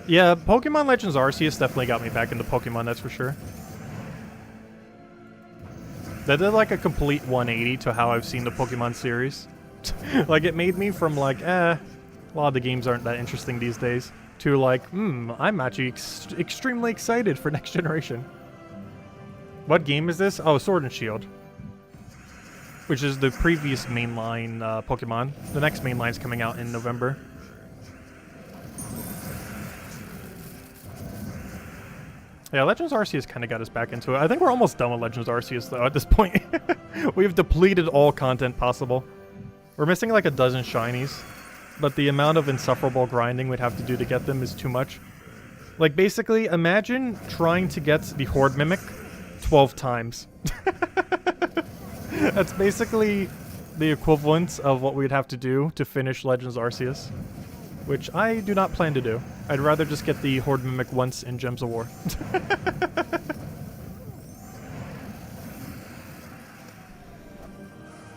Yeah, Pokemon Legends Arceus definitely got me back into Pokemon, that's for sure. That did like a complete 180 to how I've seen the Pokemon series. Like, it made me from like, a lot of the games aren't that interesting these days, to like, I'm actually extremely excited for next generation. What game is this? Oh, Sword and Shield. Which is the previous mainline Pokemon. The next mainline is coming out in November. Yeah, Legends Arceus kind of got us back into it. I think we're almost done with Legends Arceus, though, at this point. We've depleted all content possible. We're missing like a dozen shinies, but the amount of insufferable grinding we'd have to do to get them is too much. Like, basically, imagine trying to get the Horde Mimic 12 times. That's basically the equivalent of what we'd have to do to finish Legends Arceus, which I do not plan to do. I'd rather just get the Horde Mimic once in Gems of War.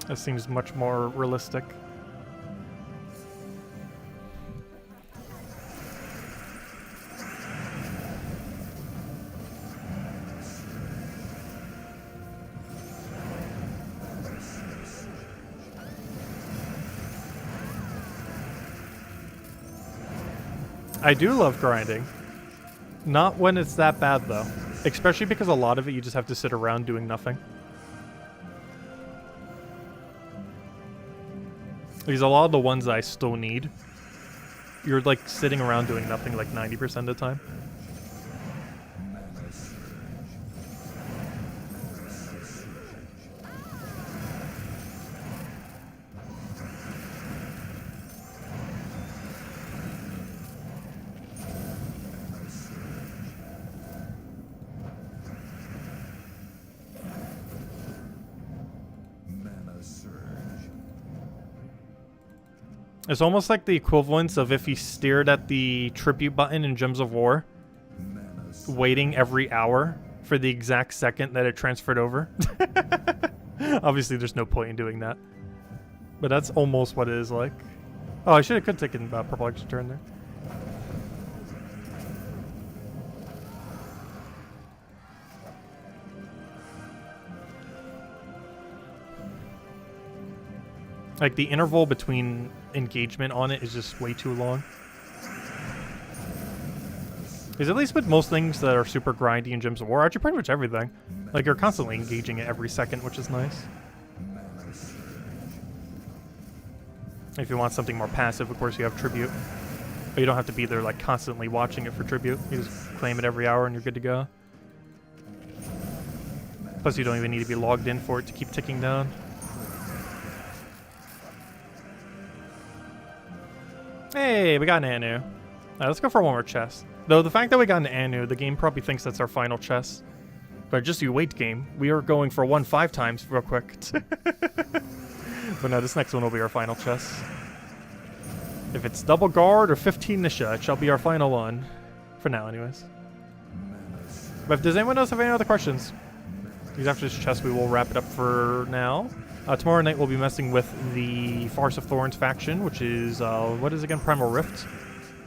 That seems much more realistic. I do love grinding. Not when it's that bad, though. Especially because a lot of it you just have to sit around doing nothing. Because a lot of the ones that I still need, you're like sitting around doing nothing like 90% of the time. It's almost like the equivalence of if you stared at the tribute button in Gems of War, waiting every hour for the exact second that it transferred over. Obviously, there's no point in doing that. But that's almost what it is like. Oh, I should have taken Purple Extra turn there. Like, the interval between engagement on it is just way too long. Because at least with most things that are super grindy in Gems of War, actually pretty much everything, like, you're constantly engaging it every second, which is nice. If you want something more passive, of course, you have Tribute. But you don't have to be there, like, constantly watching it for Tribute. You just claim it every hour and you're good to go. Plus, you don't even need to be logged in for it to keep ticking down. Hey, we got an Anu. Alright, let's go for one more chest. Though the fact that we got an Anu, the game probably thinks that's our final chest. But just you wait, game. We are going for 1 5 times real quick. But no, this next one will be our final chest. If it's double guard or 15 Nisha, it shall be our final one. For now, anyways. But if does anyone else have any other questions? Because after this chest, we will wrap it up for now. Tomorrow night we'll be messing with the Farce of Thorns faction, which is, what is it again? Primal Rift.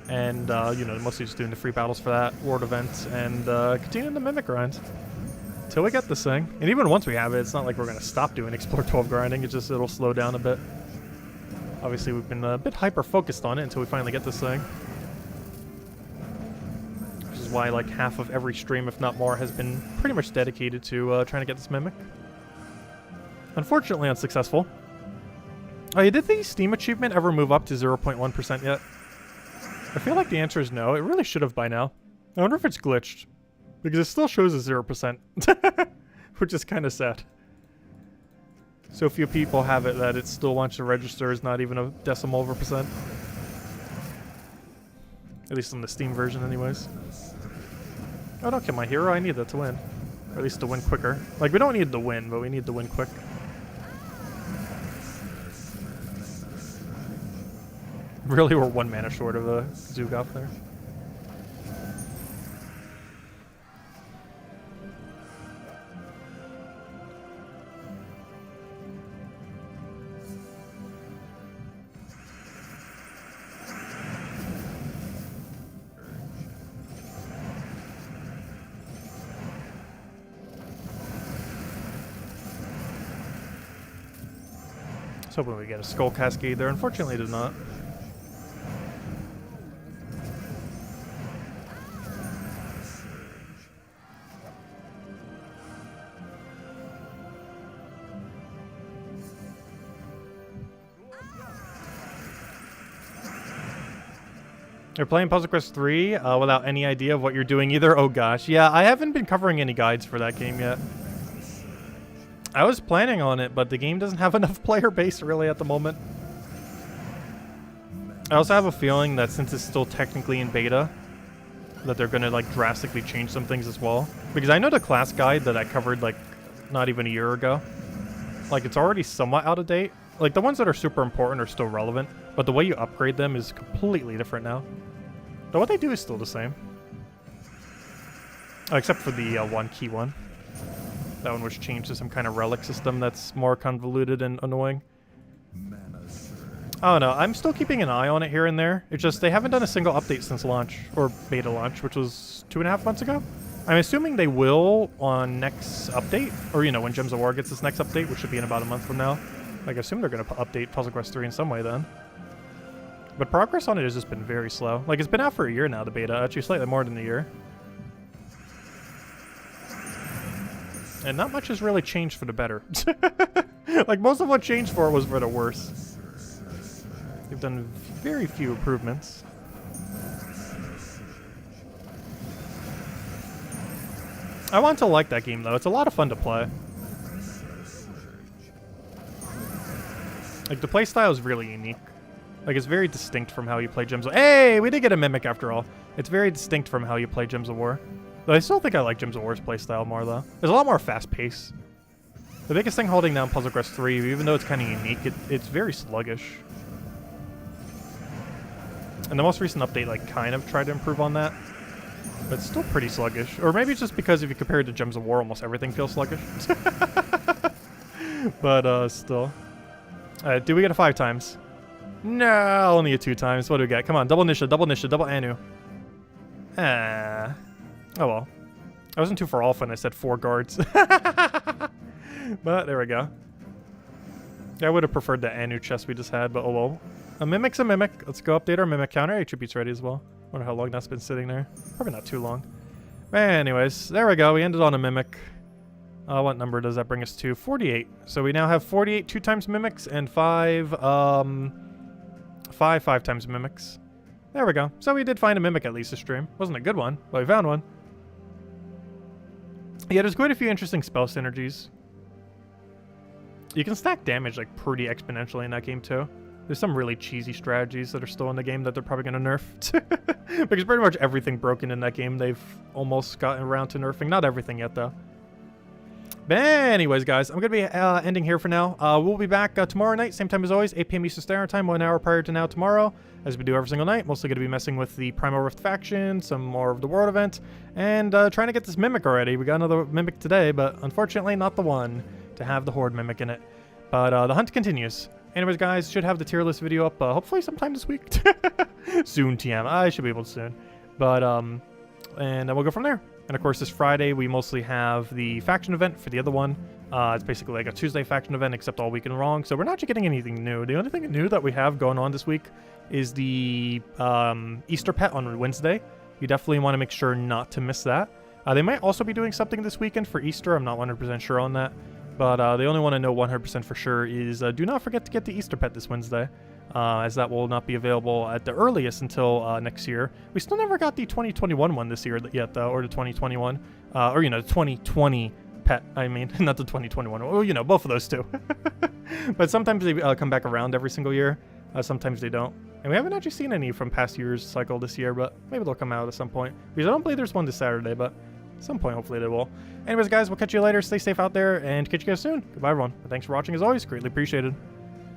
And, you know, mostly just doing the free battles for that, World event, and continuing the Mimic grind. Till we get this thing. And even once we have it, it's not like we're going to stop doing Explore 12 grinding, it's just, it'll slow down a bit. Obviously, we've been a bit hyper-focused on it until we finally get this thing. Which is why, like, half of every stream, if not more, has been pretty much dedicated to trying to get this Mimic. Unfortunately unsuccessful. Oh, yeah, did the Steam achievement ever move up to 0.1% yet? I feel like the answer is no. It really should have by now. I wonder if it's glitched. Because it still shows a 0%. Which is kind of sad. So few people have it that it still wants to register as not even a decimal of a percent. At least on the Steam version anyways. Oh, don't kill my hero. I need that to win. Or at least to win quicker. Like, we don't need to win, but we need to win quick. Really, we're 1 mana short of a Zugaf there. hoping we get a Skull Cascade there. Unfortunately, it did not. You're playing Puzzle Quest 3 without any idea of what you're doing either? Oh gosh. Yeah, I haven't been covering any guides for that game yet. I was planning on it, but the game doesn't have enough player base really at the moment. I also have a feeling that since it's still technically in beta, that they're going to like drastically change some things as well. Because I know the class guide that I covered like not even a year ago, like it's already somewhat out of date. Like the ones that are super important are still relevant, but the way you upgrade them is completely different now. Though what they do is still the same. Oh, except for the one key one. That one was changed to some kind of relic system that's more convoluted and annoying. I don't know, I'm still keeping an eye on it here and there. It's just they haven't done a single update since launch, or beta launch, which was 2.5 months ago. I'm assuming they will on next update, or you know, when Gems of War gets this next update, which should be in about a month from now. Like, I assume they're going to update Puzzle Quest 3 in some way then. But progress on it has just been very slow. Like, it's been out for a year now, the beta. Actually, slightly more than a year. And not much has really changed for the better. Like, most of what changed for it was for the worse. They've done very few improvements. I want to like that game, though. It's a lot of fun to play. Like, the playstyle is really unique. Like, it's very distinct from how you play Gems of War. Hey, we did get a Mimic after all. It's very distinct from how you play Gems of War. But I still think I like Gems of War's playstyle more, though. There's a lot more fast pace. The biggest thing holding down Puzzle Quest 3, even though it's kind of unique, it's very sluggish. And the most recent update, like, kind of tried to improve on that. But it's still pretty sluggish. Or maybe it's just because if you compare it to Gems of War, almost everything feels sluggish. But, still. Do we get a 5 times? No, only a 2 times. What do we get? Come on, double Nisha, double Nisha, double Anu. Ah. Oh well. I wasn't too far off when I said 4 guards. But there we go. Yeah, I would have preferred the Anu chest we just had, but oh well. A Mimic's a Mimic. Let's go update our Mimic counter. Attribute's ready as well. Wonder how long that's been sitting there. Probably not too long. Anyways, there we go. We ended on a Mimic. What number does that bring us to? 48. So we now have 48 2 times Mimics and 5 5 times Mimics. There we go. So we did find a Mimic at least this stream. Wasn't a good one, but we found one. Yeah, there's quite a few interesting spell synergies. You can stack damage like pretty exponentially in that game too. There's some really cheesy strategies that are still in the game that they're probably going to nerf. Because pretty much everything broken in that game they've almost gotten around to nerfing. Not everything yet though. But anyways, guys, I'm going to be ending here for now. We'll be back tomorrow night, same time as always, 8 p.m. Eastern Standard Time, 1 hour prior to now tomorrow, as we do every single night. Mostly going to be messing with the Primal Rift faction, some more of the World event, and trying to get this Mimic already. We got another Mimic today, but unfortunately not the one to have the Horde Mimic in it. But the hunt continues. Anyways, guys, should have the tier list video up hopefully sometime this week. Soon, TM. I should be able to soon. But, and then we'll go from there. And of course, this Friday, we mostly have the faction event for the other one. It's basically like a Tuesday faction event, except all weekend long. So we're not actually getting anything new. The only thing new that we have going on this week is the Easter pet on Wednesday. You definitely want to make sure not to miss that. They might also be doing something this weekend for Easter. I'm not 100% sure on that. But the only one I know 100% for sure is do not forget to get the Easter pet this Wednesday. As that will not be available at the earliest until next year. We still never got the 2021 one this year yet, though, or the 2021. Or, you know, the 2020 pet, I mean, not the 2021. Well, you know, both of those two. But sometimes they come back around every single year. Sometimes they don't. And we haven't actually seen any from past year's cycle this year, but maybe they'll come out at some point. Because I don't believe there's one this Saturday, but at some point, hopefully they will. Anyways, guys, we'll catch you later. Stay safe out there, and catch you guys soon. Goodbye, everyone. Thanks for watching, as always. Greatly appreciated.